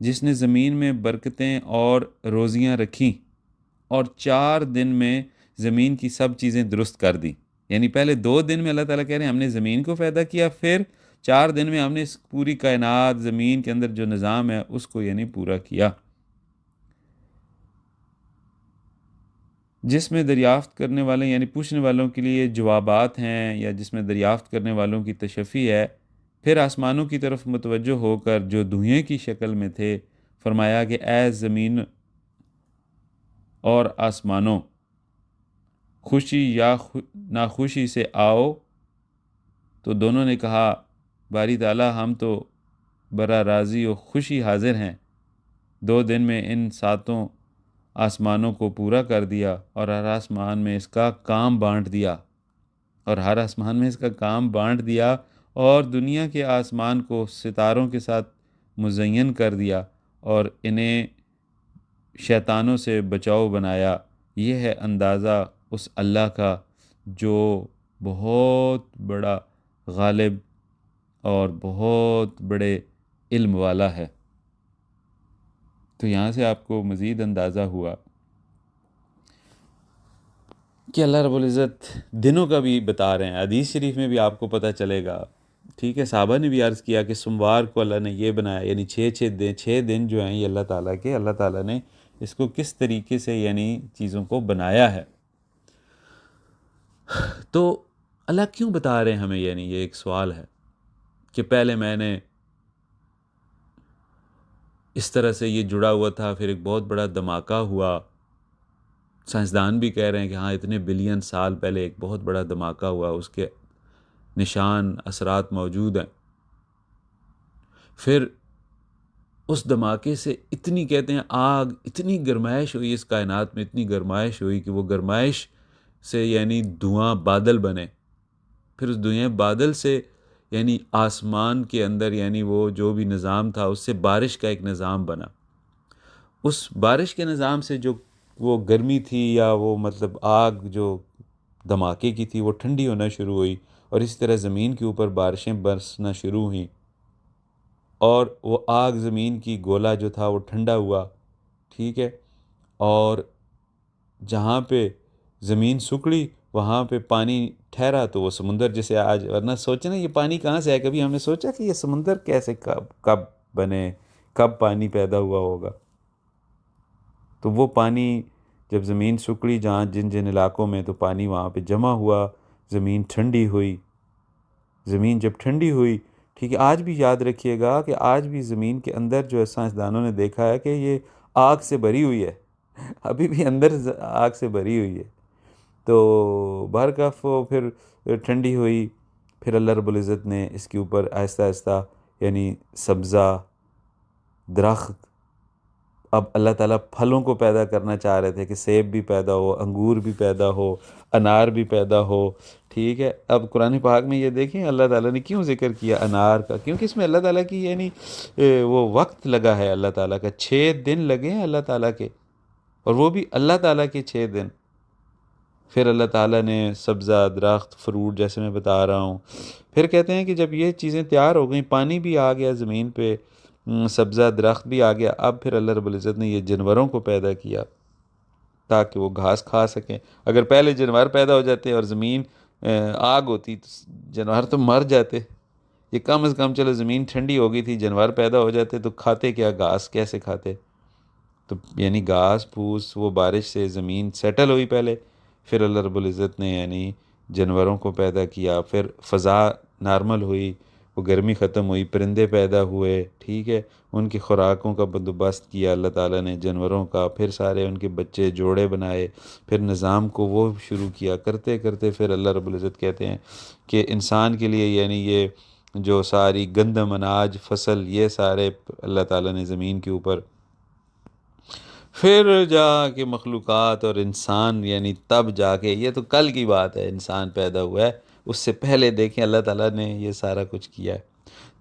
Speaker 1: جس نے زمین میں برکتیں اور روزیاں رکھیں اور 4 دن میں زمین کی سب چیزیں درست کر دی۔ یعنی پہلے 2 دن میں اللہ تعالیٰ کہہ رہے ہیں ہم نے زمین کو پیدا کیا، پھر 4 دن میں ہم نے اس پوری کائنات، زمین کے اندر جو نظام ہے اس کو یعنی پورا کیا، جس میں دریافت کرنے والے یعنی پوچھنے والوں کے لیے جوابات ہیں، یا جس میں دریافت کرنے والوں کی تشفی ہے۔ پھر آسمانوں کی طرف متوجہ ہو کر جو دھوئیں کی شکل میں تھے، فرمایا کہ اے زمین اور آسمانوں، خوشی یا ناخوشی سے آؤ۔ تو دونوں نے کہا باری تعالیٰ ہم تو برا راضی و خوشی حاضر ہیں۔ 2 دن میں ان 7 آسمانوں کو پورا کر دیا اور ہر آسمان میں اس کا کام بانٹ دیا، اور دنیا کے آسمان کو ستاروں کے ساتھ مزین کر دیا اور انہیں شیطانوں سے بچاؤ بنایا۔ یہ ہے اندازہ اس اللہ کا جو بہت بڑا غالب اور بہت بڑے علم والا ہے۔ تو یہاں سے آپ کو مزید اندازہ ہوا کہ اللہ رب العزت دنوں کا بھی بتا رہے ہیں۔ حدیث شریف میں بھی آپ کو پتہ چلے گا، ٹھیک ہے، صحابہ نے بھی عرض کیا کہ سوموار کو اللہ نے یہ بنایا، یعنی 6 دن جو ہیں یہ اللہ تعالیٰ کے، اللہ تعالیٰ نے اس کو کس طریقے سے یعنی چیزوں کو بنایا ہے۔ تو اللہ کیوں بتا رہے ہیں ہمیں؟ یعنی یہ ایک سوال ہے کہ پہلے میں نے اس طرح سے یہ جڑا ہوا تھا، پھر ایک بہت بڑا دھماکہ ہوا۔ سائنسدان بھی کہہ رہے ہیں کہ ہاں اتنے بلین سال پہلے ایک بہت بڑا دھماکہ ہوا، اس کے نشان اثرات موجود ہیں۔ پھر اس دھماکے سے اتنی کہتے ہیں آگ، اتنی گرمائش ہوئی اس کائنات میں، اتنی گرمائش ہوئی کہ وہ گرمائش سے یعنی دھواں بادل بنے، پھر اس دھوئیں بادل سے یعنی آسمان کے اندر یعنی وہ جو بھی نظام تھا اس سے بارش کا ایک نظام بنا۔ اس بارش کے نظام سے جو وہ گرمی تھی یا وہ مطلب آگ جو دھماکے کی تھی وہ ٹھنڈی ہونا شروع ہوئی، اور اس طرح زمین کے اوپر بارشیں برسنا شروع ہوئیں، اور وہ آگ زمین کی گولا جو تھا وہ ٹھنڈا ہوا، ٹھیک ہے، اور جہاں پہ زمین سکڑی وہاں پہ پانی ٹھہرا تو وہ سمندر جیسے آج، ورنہ سوچیں نا یہ پانی کہاں سے ہے؟ کبھی ہم نے سوچا کہ یہ سمندر کیسے کب بنے، کب پانی پیدا ہوا ہوگا؟ تو وہ پانی جب زمین سکڑی جہاں جن علاقوں میں، تو پانی وہاں پہ جمع ہوا، زمین ٹھنڈی ہوئی۔ زمین جب ٹھنڈی ہوئی، ٹھیک ہے، آج بھی یاد رکھیے گا کہ آج بھی زمین کے اندر جو ہے سائنسدانوں نے دیکھا ہے کہ یہ آگ سے بھری ہوئی ہے، ابھی بھی اندر آگ سے بھری ہوئی ہے۔ تو بہرکیف وہ پھر ٹھنڈی ہوئی، پھر اللہ رب العزت نے اس کے اوپر آہستہ آہستہ یعنی سبزہ درخت، اب اللہ تعالیٰ پھلوں کو پیدا کرنا چاہ رہے تھے کہ سیب بھی پیدا ہو، انگور بھی پیدا ہو، انار بھی پیدا ہو، ٹھیک ہے۔ اب قرآن پاک میں یہ دیکھیں اللہ تعالیٰ نے کیوں ذکر کیا انار کا، کیونکہ اس میں اللہ تعالیٰ کی یعنی وہ وقت لگا ہے، اللہ تعالیٰ کا 6 دن لگے ہیں اللہ تعالیٰ کے، اور وہ بھی اللہ تعالیٰ کے 6 دن۔ پھر اللہ تعالیٰ نے سبزہ درخت فروٹ جیسے میں بتا رہا ہوں، پھر کہتے ہیں کہ جب یہ چیزیں تیار ہو گئیں، پانی بھی آ گیا زمین پہ، سبزہ درخت بھی آ گیا، اب پھر اللہ رب العزت نے یہ جانوروں کو پیدا کیا تاکہ وہ گھاس کھا سکیں۔ اگر پہلے جانور پیدا ہو جاتے اور زمین آگ ہوتی تو جانور تو مر جاتے۔ یہ کم از کم چلو زمین ٹھنڈی ہو گئی تھی، جانور پیدا ہو جاتے تو کھاتے کیا؟ گھاس کیسے کھاتے؟ تو یعنی گھاس پھوس وہ بارش سے زمین سیٹل ہوئی پہلے، پھر اللہ رب العزت نے یعنی جانوروں کو پیدا کیا، پھر فضا نارمل ہوئی، وہ گرمی ختم ہوئی، پرندے پیدا ہوئے، ٹھیک ہے، ان کی خوراکوں کا بندوبست کیا اللہ تعالیٰ نے جانوروں کا، پھر سارے ان کے بچے جوڑے بنائے، پھر نظام کو وہ شروع کیا، کرتے کرتے پھر اللہ رب العزت کہتے ہیں کہ انسان کے لیے یعنی یہ جو ساری گندم اناج فصل یہ سارے اللہ تعالیٰ نے زمین کے اوپر، پھر جا کے مخلوقات اور انسان یعنی تب جا کے، یہ تو کل کی بات ہے انسان پیدا ہوا ہے، اس سے پہلے دیکھیں اللہ تعالیٰ نے یہ سارا کچھ کیا ہے۔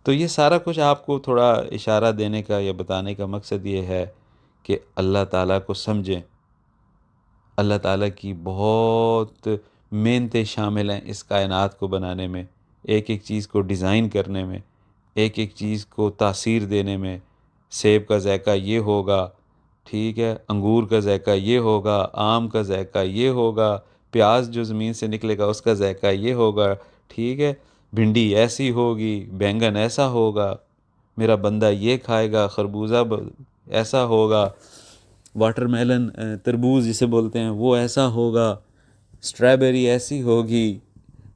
Speaker 1: تو یہ سارا کچھ آپ کو تھوڑا اشارہ دینے کا یا بتانے کا مقصد یہ ہے کہ اللہ تعالیٰ کو سمجھیں، اللہ تعالیٰ کی بہت محنتیں شامل ہیں اس کائنات کو بنانے میں، ایک ایک چیز کو ڈیزائن کرنے میں، ایک ایک چیز کو تاثیر دینے میں۔ سیب کا ذائقہ یہ ہوگا، ٹھیک ہے، انگور کا ذائقہ یہ ہوگا، آم کا ذائقہ یہ ہوگا، پیاز جو زمین سے نکلے گا اس کا ذائقہ یہ ہوگا، ٹھیک ہے، بھنڈی ایسی ہوگی، بینگن ایسا ہوگا، میرا بندہ یہ کھائے گا، خربوزہ ایسا ہوگا، واٹر میلن تربوز جسے بولتے ہیں وہ ایسا ہوگا، اسٹرابیری ایسی ہوگی،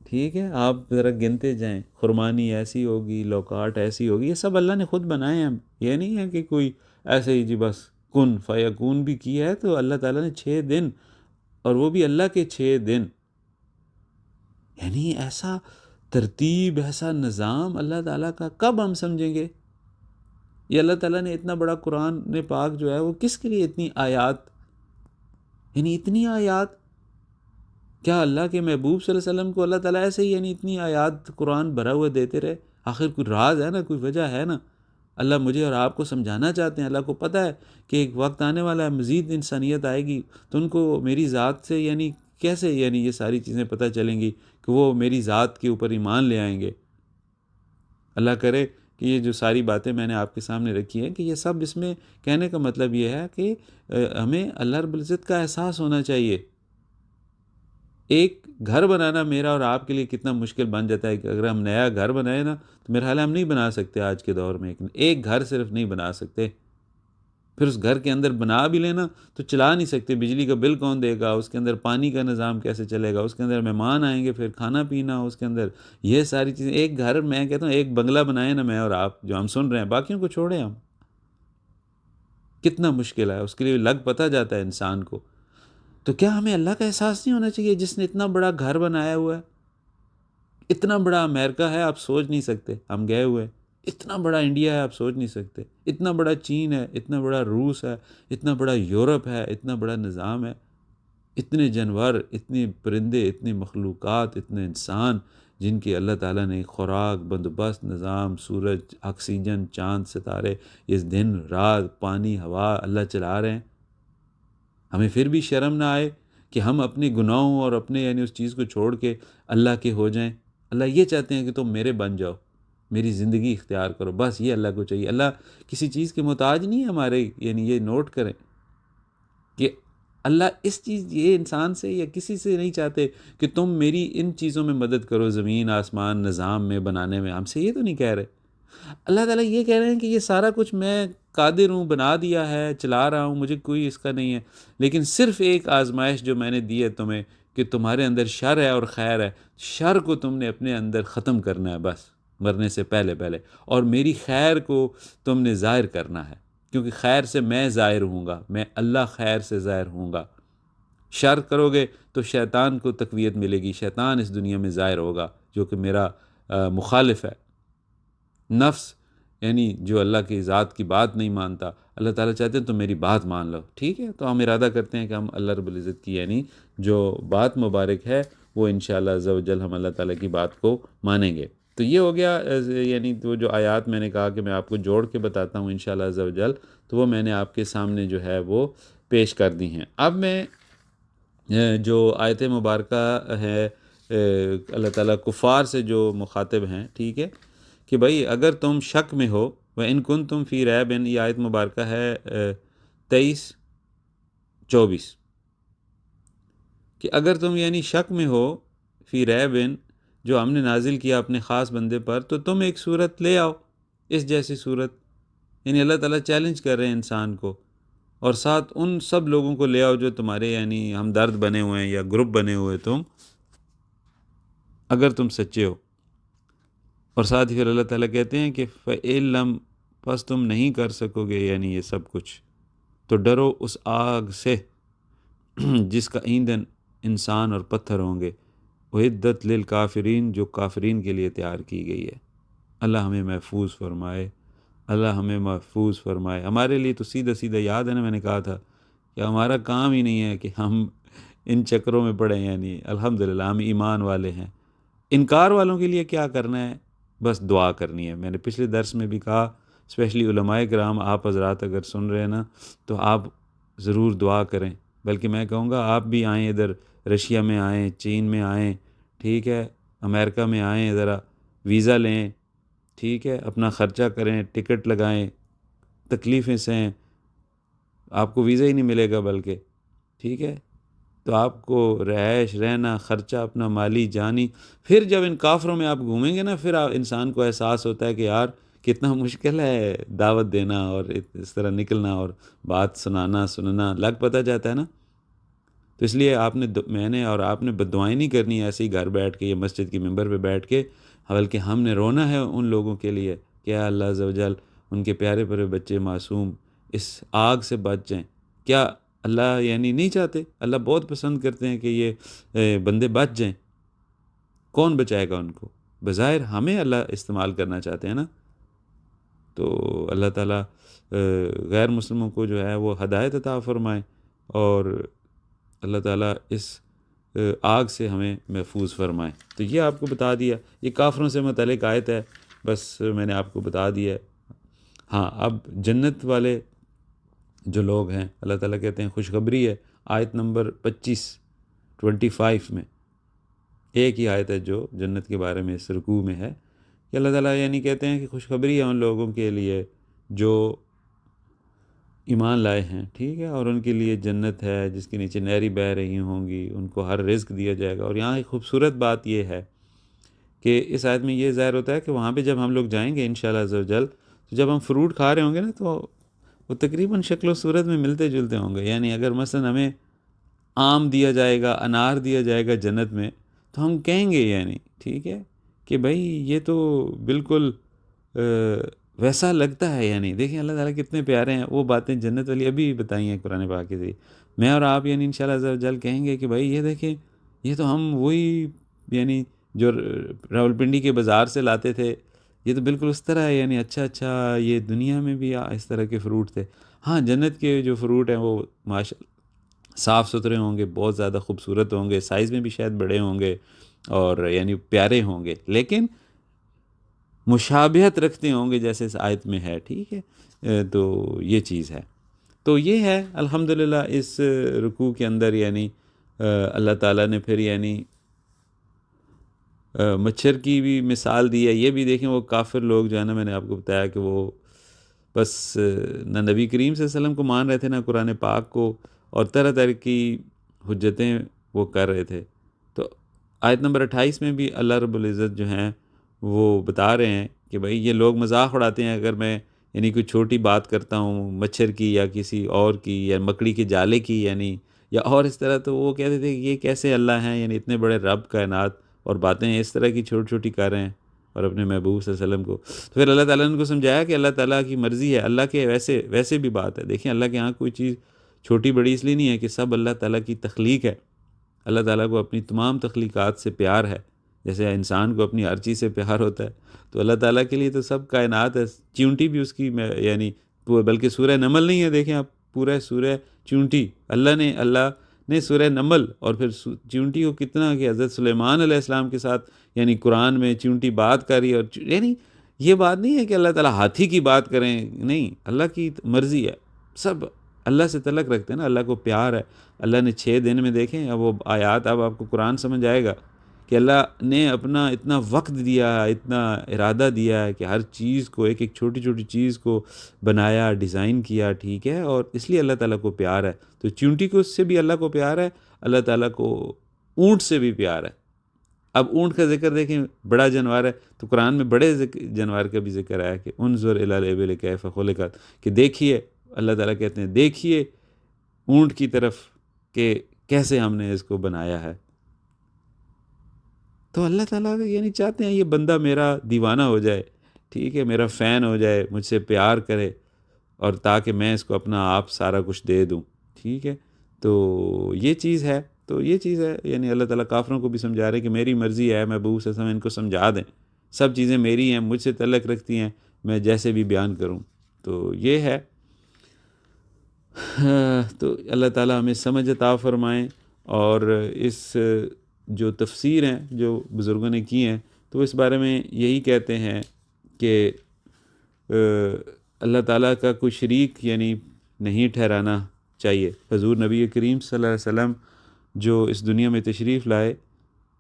Speaker 1: ٹھیک ہے، آپ ذرا گنتے جائیں، خرمانی ایسی ہوگی، لوکاٹ ایسی ہوگی، یہ سب اللہ نے خود بنائے ہیں۔ یہ نہیں ہے کہ کوئی ایسے ہی جی بس کن فیکون بھی کیا ہے، تو اللہ تعالیٰ نے 6 دن، اور وہ بھی اللہ کے 6 دن، یعنی ایسا ترتیب، ایسا نظام اللہ تعالیٰ کا کب ہم سمجھیں گے؟ یہ اللہ تعالیٰ نے اتنا بڑا قرآن پاک جو ہے وہ کس کے لیے اتنی آیات، یعنی اتنی آیات، کیا اللہ کے محبوب صلی اللہ علیہ وسلم کو اللہ تعالیٰ ایسے ہی یعنی اتنی آیات قرآن بھرا ہوا دیتے رہے؟ آخر کوئی راز ہے نا، کوئی وجہ ہے نا۔ اللہ مجھے اور آپ کو سمجھانا چاہتے ہیں، اللہ کو پتہ ہے کہ ایک وقت آنے والا ہے، مزید انسانیت آئے گی، تو ان کو میری ذات سے یعنی کیسے یعنی یہ ساری چیزیں پتہ چلیں گی کہ وہ میری ذات کے اوپر ایمان لے آئیں گے۔ اللہ کرے کہ یہ جو ساری باتیں میں نے آپ کے سامنے رکھی ہیں، کہ یہ سب اس میں کہنے کا مطلب یہ ہے کہ ہمیں اللہ رب العزت کا احساس ہونا چاہیے۔ ایک گھر بنانا میرا اور آپ کے لیے کتنا مشکل بن جاتا ہے کہ اگر ہم نیا گھر بنائیں نا تو میرا خیال ہے ہم نہیں بنا سکتے آج کے دور میں، ایک گھر صرف نہیں بنا سکتے، پھر اس گھر کے اندر بنا بھی لینا تو چلا نہیں سکتے، بجلی کا بل کون دے گا، اس کے اندر پانی کا نظام کیسے چلے گا، اس کے اندر مہمان آئیں گے، پھر کھانا پینا اس کے اندر، یہ ساری چیزیں۔ ایک گھر، میں کہتا ہوں ایک بنگلہ بنائیں نا میں اور آپ جو ہم سن رہے ہیں، باقیوں کو چھوڑیں ہم، کتنا مشکل ہے، اس کے لیے لگ پتہ جاتا ہے انسان کو۔ تو کیا ہمیں اللہ کا احساس نہیں ہونا چاہیے جس نے اتنا بڑا گھر بنایا ہوا ہے؟ اتنا بڑا امریکہ ہے آپ سوچ نہیں سکتے، ہم گئے ہوئے، اتنا بڑا انڈیا ہے آپ سوچ نہیں سکتے، اتنا بڑا چین ہے، اتنا بڑا روس ہے، اتنا بڑا یورپ ہے، اتنا بڑا نظام ہے، اتنے جانور، اتنے پرندے، اتنی مخلوقات، اتنے انسان جن کی اللہ تعالیٰ نے خوراک، بندوبست، نظام، سورج، آکسیجن، چاند، ستارے، یہ دن رات، پانی، ہوا اللہ چلا رہے ہیں۔ ہمیں پھر بھی شرم نہ آئے کہ ہم اپنے گناہوں اور اپنے یعنی اس چیز کو چھوڑ کے اللہ کے ہو جائیں۔ اللہ یہ چاہتے ہیں کہ تم میرے بن جاؤ، میری زندگی اختیار کرو، بس یہ اللہ کو چاہیے۔ اللہ کسی چیز کے محتاج نہیں ہے ہمارے، یعنی یہ نوٹ کریں کہ اللہ اس چیز، یہ انسان سے یا کسی سے نہیں چاہتے کہ تم میری ان چیزوں میں مدد کرو، زمین آسمان نظام میں بنانے میں، ہم سے یہ تو نہیں کہہ رہے۔ اللہ تعالیٰ یہ کہہ رہے ہیں کہ یہ سارا کچھ میں قادر ہوں، بنا دیا ہے، چلا رہا ہوں، مجھے کوئی اس کا نہیں ہے، لیکن صرف ایک آزمائش جو میں نے دی ہے تمہیں کہ تمہارے اندر شر ہے اور خیر ہے، شر کو تم نے اپنے اندر ختم کرنا ہے بس، مرنے سے پہلے پہلے، اور میری خیر کو تم نے ظاہر کرنا ہے، کیونکہ خیر سے میں ظاہر ہوں گا، میں اللہ خیر سے ظاہر ہوں گا۔ شر کرو گے تو شیطان کو تقویت ملے گی، شیطان اس دنیا میں ظاہر ہوگا جو کہ میرا مخالف ہے۔ نفس یعنی جو اللہ کی ذات کی بات نہیں مانتا، اللہ تعالیٰ چاہتے ہیں تو میری بات مان لو، ٹھیک ہے، تو ہم ارادہ کرتے ہیں کہ ہم اللہ رب العزت کی یعنی جو بات مبارک ہے وہ انشاءاللہ عز و جل ہم اللہ تعالیٰ کی بات کو مانیں گے۔ تو یہ ہو گیا یعنی وہ جو آیات میں نے کہا کہ میں آپ کو جوڑ کے بتاتا ہوں انشاءاللہ عز و جل، تو وہ میں نے آپ کے سامنے جو ہے وہ پیش کر دی ہیں۔ اب میں جو آیت مبارکہ ہے اللہ تعالیٰ کفار سے جو مخاطب ہیں، ٹھیک ہے، کہ بھائی اگر تم شک میں ہو، وَإِن كُنتُمْ فِي رَيْبٍ، یہ آیت مبارکہ ہے 23-24، کہ اگر تم یعنی شک میں ہو فی ریبن، جو ہم نے نازل کیا اپنے خاص بندے پر، تو تم ایک صورت لے آؤ، اس جیسی صورت، یعنی اللہ تعالیٰ چیلنج کر رہے ہیں انسان کو، اور ساتھ ان سب لوگوں کو لے آؤ جو تمہارے یعنی ہمدرد بنے ہوئے ہیں یا گروپ بنے ہوئے تم، اگر تم سچے ہو۔ اور ساتھ ہی پھر اللہ تعالیٰ کہتے ہیں کہ فَإِن پس تم نہیں کر سکو گے یعنی یہ سب کچھ، تو ڈرو اس آگ سے جس کا ایندھن انسان اور پتھر ہوں گے، اعدت للکافرین، جو کافرین کے لیے تیار کی گئی ہے۔ اللہ ہمیں محفوظ فرمائے، اللہ ہمیں محفوظ فرمائے۔ ہمارے لیے تو سیدھا سیدھا یاد ہے نا، میں نے کہا تھا کہ ہمارا کام ہی نہیں ہے کہ ہم ان چکروں میں پڑیں، یعنی الحمدللہ ہم ایمان والے ہیں۔ انکار والوں کے لیے کیا کرنا ہے؟ بس دعا کرنی ہے۔ میں نے پچھلے درس میں بھی کہا، اسپیشلی علماء کرام، آپ حضرات اگر سن رہے ہیں نا، تو آپ ضرور دعا کریں، بلکہ میں کہوں گا آپ بھی آئیں ادھر، رشیا میں آئیں، چین میں آئیں، ٹھیک ہے، امریکہ میں آئیں، ذرا ویزا لیں، ٹھیک ہے، اپنا خرچہ کریں، ٹکٹ لگائیں، تکلیفیں سہیں، آپ کو ویزا ہی نہیں ملے گا بلکہ، ٹھیک ہے، تو آپ کو رہائش، رہنا، خرچہ اپنا مالی جانی، پھر جب ان کافروں میں آپ گھومیں گے نا، پھر انسان کو احساس ہوتا ہے کہ یار کتنا مشکل ہے دعوت دینا اور اس طرح نکلنا اور بات سننا لگ پتہ جاتا ہے نا۔ تو اس لیے آپ نے میں نے اور آپ نے بددعائیں نہیں کرنی ہے ایسے ہی گھر بیٹھ کے یا مسجد کی ممبر پہ بیٹھ کے، بلکہ ہم نے رونا ہے ان لوگوں کے لیے کہ اللہ عز و جل ان کے پیارے پیارے بچے معصوم اس آگ سے بچ جائیں۔ کیا اللہ یعنی نہیں چاہتے؟ اللہ بہت پسند کرتے ہیں کہ یہ بندے بچ جائیں۔ کون بچائے گا ان کو؟ بظاہر ہمیں اللہ استعمال کرنا چاہتے ہیں نا۔ تو اللہ تعالیٰ غیر مسلموں کو جو ہے وہ ہدایت عطا فرمائے، اور اللہ تعالیٰ اس آگ سے ہمیں محفوظ فرمائے۔ تو یہ آپ کو بتا دیا، یہ کافروں سے متعلق آیت ہے، بس میں نے آپ کو بتا دیا ہے۔ ہاں، اب جنت والے جو لوگ ہیں، اللہ تعالیٰ کہتے ہیں خوشخبری ہے، آیت نمبر 25 میں ایک ہی آیت ہے جو جنت کے بارے میں اس رکوع میں ہے، کہ اللہ تعالیٰ یعنی کہتے ہیں کہ خوشخبری ہے ان لوگوں کے لیے جو ایمان لائے ہیں، ٹھیک ہے، اور ان کے لیے جنت ہے جس کے نیچے نہریں بہہ رہی ہوں گی، ان کو ہر رزق دیا جائے گا۔ اور یہاں ایک خوبصورت بات یہ ہے کہ اس آیت میں یہ ظاہر ہوتا ہے کہ وہاں پہ جب ہم لوگ جائیں گے انشاءاللہ عز و جل، تو جب ہم فروٹ کھا رہے ہوں گے نا، تو وہ تقریباً شکل و صورت میں ملتے جلتے ہوں گے۔ یعنی اگر مثلا ہمیں آم دیا جائے گا، انار دیا جائے گا جنت میں، تو ہم کہیں گے یعنی ٹھیک ہے کہ بھائی یہ تو بالکل ویسا لگتا ہے، یعنی دیکھیں اللہ تعالیٰ کتنے پیارے ہیں۔ وہ باتیں جنت والی ابھی بتائی ہیں قرآن پاک کے ذریعے، میں اور آپ یعنی انشاءاللہ عز و جل کہیں گے کہ بھائی یہ دیکھیں، یہ تو ہم وہی یعنی جو راولپنڈی کے بازار سے لاتے تھے، یہ تو بالکل اس طرح ہے، یعنی اچھا یہ دنیا میں بھی اس طرح کے فروٹ تھے۔ ہاں، جنت کے جو فروٹ ہیں وہ صاف ستھرے ہوں گے، بہت زیادہ خوبصورت ہوں گے، سائز میں بھی شاید بڑے ہوں گے اور یعنی پیارے ہوں گے، لیکن مشابہت رکھتے ہوں گے جیسے اس آیت میں ہے، ٹھیک ہے۔ تو یہ چیز ہے، تو یہ ہے الحمدللہ اس رکوع کے اندر، یعنی اللہ تعالیٰ نے پھر یعنی مچھر کی بھی مثال دی ہے۔ یہ بھی دیکھیں، وہ کافر لوگ جو ہے نا، میں نے آپ کو بتایا کہ وہ بس نہ نبی کریم صلی اللہ علیہ وسلم کو مان رہے تھے، نہ قرآن پاک کو، اور طرح طرح کی حجتیں وہ کر رہے تھے۔ تو آیت نمبر 28 میں بھی اللہ رب العزت جو ہیں وہ بتا رہے ہیں کہ بھائی یہ لوگ مذاق اڑاتے ہیں، اگر میں یعنی کوئی چھوٹی بات کرتا ہوں مچھر کی یا کسی اور کی یا مکڑی کے جالے کی یعنی یا اور اس طرح، تو وہ کہتے تھے کہ یہ کیسے اللہ ہیں، یعنی اتنے بڑے رب کائنات، اور باتیں اس طرح کی چھوٹی چھوٹی کر رہے ہیں اور اپنے محبوب صلی اللہ علیہ وسلم کو۔ تو پھر اللہ تعالیٰ نے ان کو سمجھایا کہ اللہ تعالیٰ کی مرضی ہے، اللہ کے ویسے بھی بات ہے۔ دیکھیں اللہ کے یہاں کوئی چیز چھوٹی بڑی اس لیے نہیں ہے کہ سب اللہ تعالیٰ کی تخلیق ہے۔ اللہ تعالیٰ کو اپنی تمام تخلیقات سے پیار ہے، جیسے انسان کو اپنی ہر چیز سے پیار ہوتا ہے، تو اللہ تعالیٰ کے لیے تو سب کائنات ہے۔ چیونٹی بھی اس کی یعنی بلکہ سورہ نمل نہیں ہے، دیکھیں آپ، پورا سورہ چیونٹی اللہ نے سورہ نمل، اور پھر چیونٹی کو کتنا کہ حضرت سلیمان علیہ السلام کے ساتھ یعنی قرآن میں چیونٹی بات کری، اور یعنی یہ بات نہیں ہے کہ اللہ تعالیٰ ہاتھی کی بات کریں، نہیں، اللہ کی مرضی ہے، سب اللہ سے تعلق رکھتے ہیں نا، اللہ کو پیار ہے. اللہ نے 6 دن میں دیکھیں اب وہ آیات، اب آپ کو قرآن سمجھ آئے گا کہ اللہ نے اپنا اتنا وقت دیا ہے، اتنا ارادہ دیا ہے کہ ہر چیز کو، ایک ایک چھوٹی چھوٹی چیز کو بنایا، ڈیزائن کیا، ٹھیک ہے. اور اس لیے اللہ تعالیٰ کو پیار ہے. تو چیونٹی کو اس سے بھی اللہ کو پیار ہے، اللہ تعالیٰ کو اونٹ سے بھی پیار ہے. اب اونٹ کا ذکر دیکھیں، بڑا جانور ہے، تو قرآن میں بڑے جانور کا بھی ذکر آیا کہ انظر الی الابل کیف خلقت، کہ دیکھیے، اللہ تعالیٰ کہتے ہیں دیکھیے اونٹ کی طرف کہ کیسے ہم نے اس کو بنایا ہے. تو اللہ تعالیٰ یعنی چاہتے ہیں یہ بندہ میرا دیوانہ ہو جائے، ٹھیک ہے، میرا فین ہو جائے، مجھ سے پیار کرے، اور تاکہ میں اس کو اپنا آپ سارا کچھ دے دوں، ٹھیک ہے. تو یہ چیز ہے، تو یہ چیز ہے، یعنی اللہ تعالیٰ کافروں کو بھی سمجھا رہے کہ میری مرضی ہے، محبوب صلی اللہ علیہ وسلم ان کو سمجھا دیں، سب چیزیں میری ہیں، مجھ سے تعلق رکھتی ہیں، میں جیسے بھی بیان کروں. تو یہ ہے. تو اللہ تعالیٰ ہمیں سمجھ عطا فرمائیں. اور اس جو تفسیر ہیں جو بزرگوں نے کی ہیں، تو اس بارے میں یہی کہتے ہیں کہ اللہ تعالیٰ کا کوئی شریک یعنی نہیں ٹھہرانا چاہیے. حضور نبی کریم صلی اللہ علیہ وسلم جو اس دنیا میں تشریف لائے،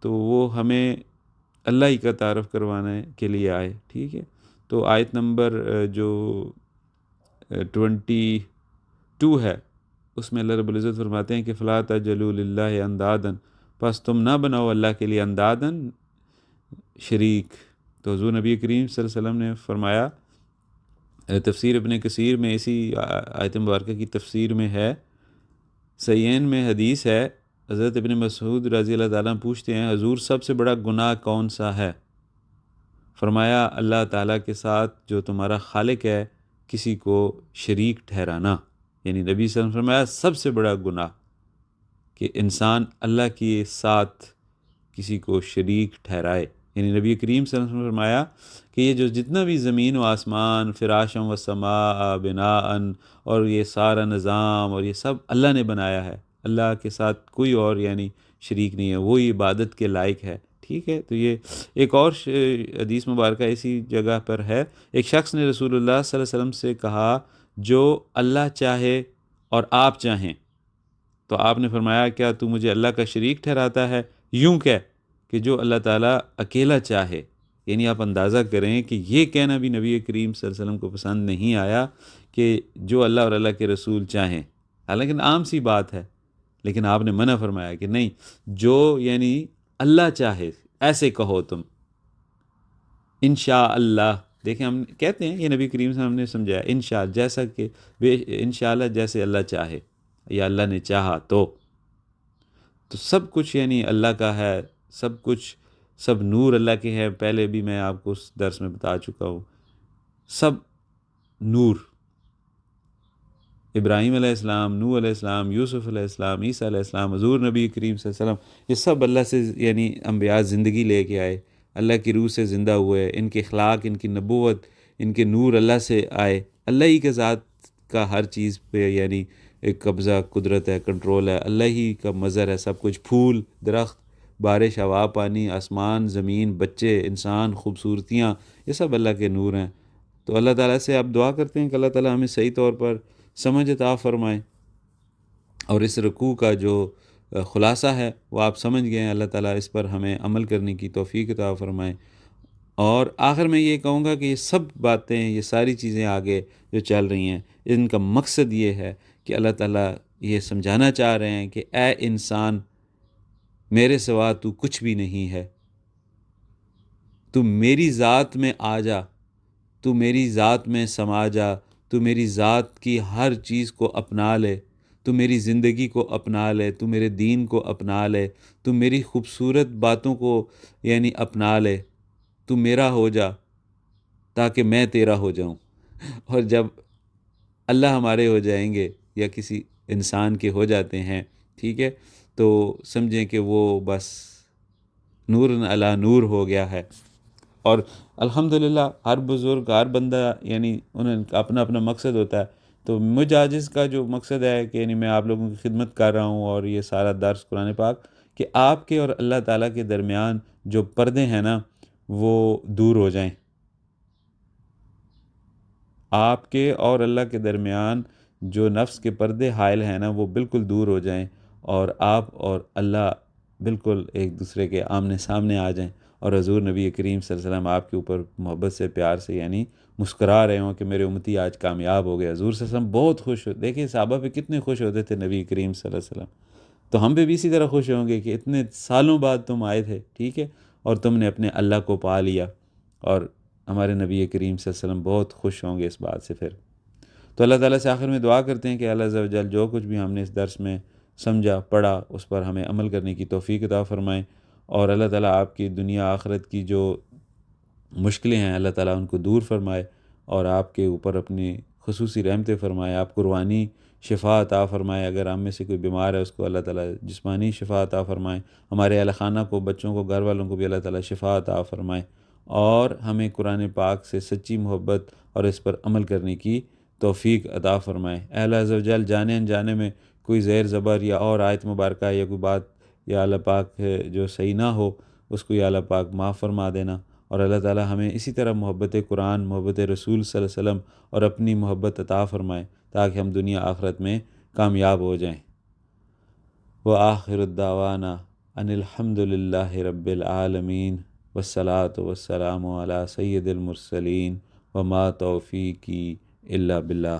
Speaker 1: تو وہ ہمیں اللہ ہی کا تعارف کروانے کے لیے آئے، ٹھیک ہے. تو آیت نمبر جو 22 ہے، اس میں اللہ رب العزت فرماتے ہیں کہ فلا تجعلوا للہ اندادا، پس تم نہ بناؤ اللہ کے لیے اندادن، شریک. تو حضور نبی کریم صلی اللہ علیہ وسلم نے فرمایا، تفسیر ابن کثیر میں اسی آیت مبارکہ کی تفسیر میں ہے، صحیحین میں حدیث ہے، حضرت ابن مسعود رضی اللہ تعالیٰ عنہ پوچھتے ہیں حضور سب سے بڑا گناہ کون سا ہے؟ فرمایا اللہ تعالیٰ کے ساتھ جو تمہارا خالق ہے کسی کو شریک ٹھہرانا. یعنی نبی صلی اللہ علیہ وسلم نے فرمایا سب سے بڑا گناہ کہ انسان اللہ کے ساتھ کسی کو شریک ٹھہرائے. یعنی نبی کریم صلی اللہ علیہ وسلم نے فرمایا کہ یہ جو جتنا بھی زمین و آسمان، فراشم و سماء بناء، اور یہ سارا نظام اور یہ سب اللہ نے بنایا ہے، اللہ کے ساتھ کوئی اور یعنی شریک نہیں ہے، وہی عبادت کے لائق ہے، ٹھیک ہے. تو یہ ایک اور حدیث مبارکہ اسی جگہ پر ہے. ایک شخص نے رسول اللہ صلی اللہ علیہ وسلم سے کہا جو اللہ چاہے اور آپ چاہیں، تو آپ نے فرمایا کیا تو مجھے اللہ کا شریک ٹھہراتا ہے؟ یوں کہ جو اللہ تعالیٰ اکیلا چاہے. یعنی آپ اندازہ کریں کہ یہ کہنا بھی نبی کریم صلی اللہ علیہ وسلم کو پسند نہیں آیا کہ جو اللہ اور اللہ کے رسول چاہیں، حالانکہ عام سی بات ہے، لیکن آپ نے منع فرمایا کہ نہیں، جو یعنی اللہ چاہے ایسے کہو تم انشاء اللہ. دیکھیں ہم کہتے ہیں یہ نبی کریم صلی اللہ علیہ وسلم نے سمجھایا انشاء، جیسا کہ انشاءاللہ جیسے اللہ چاہے یا اللہ نے چاہا تو سب کچھ یعنی اللہ کا ہے، سب کچھ، سب نور اللہ کے ہے. پہلے بھی میں آپ کو اس درس میں بتا چکا ہوں، سب نور، ابراہیم علیہ السلام، نوح علیہ السلام، یوسف علیہ السلام، عیسیٰ علیہ السلام، حضور نبی کریم صلی اللہ علیہ وسلم، یہ سب اللہ سے یعنی انبیاء زندگی لے کے آئے، اللہ کی روح سے زندہ ہوئے، ان کے اخلاق، ان کی نبوت، ان کے نور اللہ سے آئے. اللہ ہی کے ذات کا ہر چیز پہ یعنی ایک قبضہ، قدرت ہے، کنٹرول ہے، اللہ ہی کا مظہر ہے سب کچھ. پھول، درخت، بارش، ہوا، پانی، آسمان، زمین، بچے، انسان، خوبصورتیاں، یہ سب اللہ کے نور ہیں. تو اللہ تعالیٰ سے آپ دعا کرتے ہیں کہ اللہ تعالیٰ ہمیں صحیح طور پر سمجھ عطا فرمائیں، اور اس رکوع کا جو خلاصہ ہے وہ آپ سمجھ گئے ہیں. اللہ تعالیٰ اس پر ہمیں عمل کرنے کی توفیق عطا فرمائیں. اور آخر میں یہ کہوں گا کہ یہ سب باتیں، یہ ساری چیزیں آگے جو چل رہی ہیں، ان کا مقصد یہ ہے کہ اللہ تعالیٰ یہ سمجھانا چاہ رہے ہیں کہ اے انسان، میرے سوا تو کچھ بھی نہیں ہے، تو میری ذات میں آ جا، تو میری ذات میں سما جا، تو میری ذات کی ہر چیز کو اپنا لے، تو میری زندگی کو اپنا لے، تو میرے دین کو اپنا لے، تو میری خوبصورت باتوں کو یعنی اپنا لے، تو میرا ہو جا تاکہ میں تیرا ہو جاؤں. اور جب اللہ ہمارے ہو جائیں گے یا کسی انسان کے ہو جاتے ہیں، ٹھیک ہے، تو سمجھیں کہ وہ بس نور علی نور ہو گیا ہے. اور الحمدللہ ہر بزرگ، ہر بندہ یعنی انہیں اپنا اپنا مقصد ہوتا ہے. تو مجھ عاجز کا جو مقصد ہے کہ یعنی میں آپ لوگوں کی خدمت کر رہا ہوں، اور یہ سارا درس قرآن پاک، کہ آپ کے اور اللہ تعالیٰ کے درمیان جو پردے ہیں نا وہ دور ہو جائیں. آپ کے اور اللہ کے درمیان جو نفس کے پردے حائل ہیں نا وہ بالکل دور ہو جائیں، اور آپ اور اللہ بالکل ایک دوسرے کے آمنے سامنے آ جائیں، اور حضور نبی کریم صلی اللہ علیہ وسلم آپ کے اوپر محبت سے، پیار سے یعنی مسکرا رہے ہوں کہ میرے امتی آج کامیاب ہو گئے۔ حضور صلی اللہ علیہ وسلم بہت خوش ہوتے، دیکھیں صحابہ پہ کتنے خوش ہوتے تھے نبی کریم صلی اللہ علیہ وسلم، تو ہم پہ بھی اسی طرح خوش ہوں گے کہ اتنے سالوں بعد تم آئے تھے، ٹھیک ہے، اور تم نے اپنے اللہ کو پا لیا، اور ہمارے نبی کریم صلی اللہ علیہ وسلم بہت خوش ہوں گے اس بات سے پھر۔ تو اللہ تعالیٰ سے آخر میں دعا کرتے ہیں کہ اللہ عز و جل جو کچھ بھی ہم نے اس درس میں سمجھا پڑھا اس پر ہمیں عمل کرنے کی توفیق عطا فرمائیں، اور اللہ تعالیٰ آپ کی دنیا آخرت کی جو مشکلیں ہیں اللہ تعالیٰ ان کو دور فرمائے، اور آپ کے اوپر اپنی خصوصی رحمتیں فرمائے، آپ کو روحانی شفا عطا فرمائے، اگر ہم میں سے کوئی بیمار ہے اس کو اللہ تعالیٰ جسمانی شفا عطا فرمائے، ہمارے اہل خانہ کو، بچوں کو، گھر والوں کو بھی اللہ تعالیٰ شفا عطا فرمائے، اور ہمیں قرآن پاک سے سچی محبت اور اس پر عمل کرنے کی توفیق عطا فرمائے۔ اے اللہ عز و جل جانے انجانے میں کوئی زیر زبر یا اور آیت مبارکہ یا کوئی بات یا اللہ پاک جو صحیح نہ ہو اس کو یا اللہ پاک معاف فرما دینا، اور اللہ تعالیٰ ہمیں اسی طرح محبت قرآن، محبت رسول صلی اللہ علیہ وسلم اور اپنی محبت عطا فرمائے تاکہ ہم دنیا آخرت میں کامیاب ہو جائیں۔ وآخر الدعوانا ان الحمد للہ رب العالمین، والصلاة والسلام علی سید المرسلین، وما توفیقی الا باللہ۔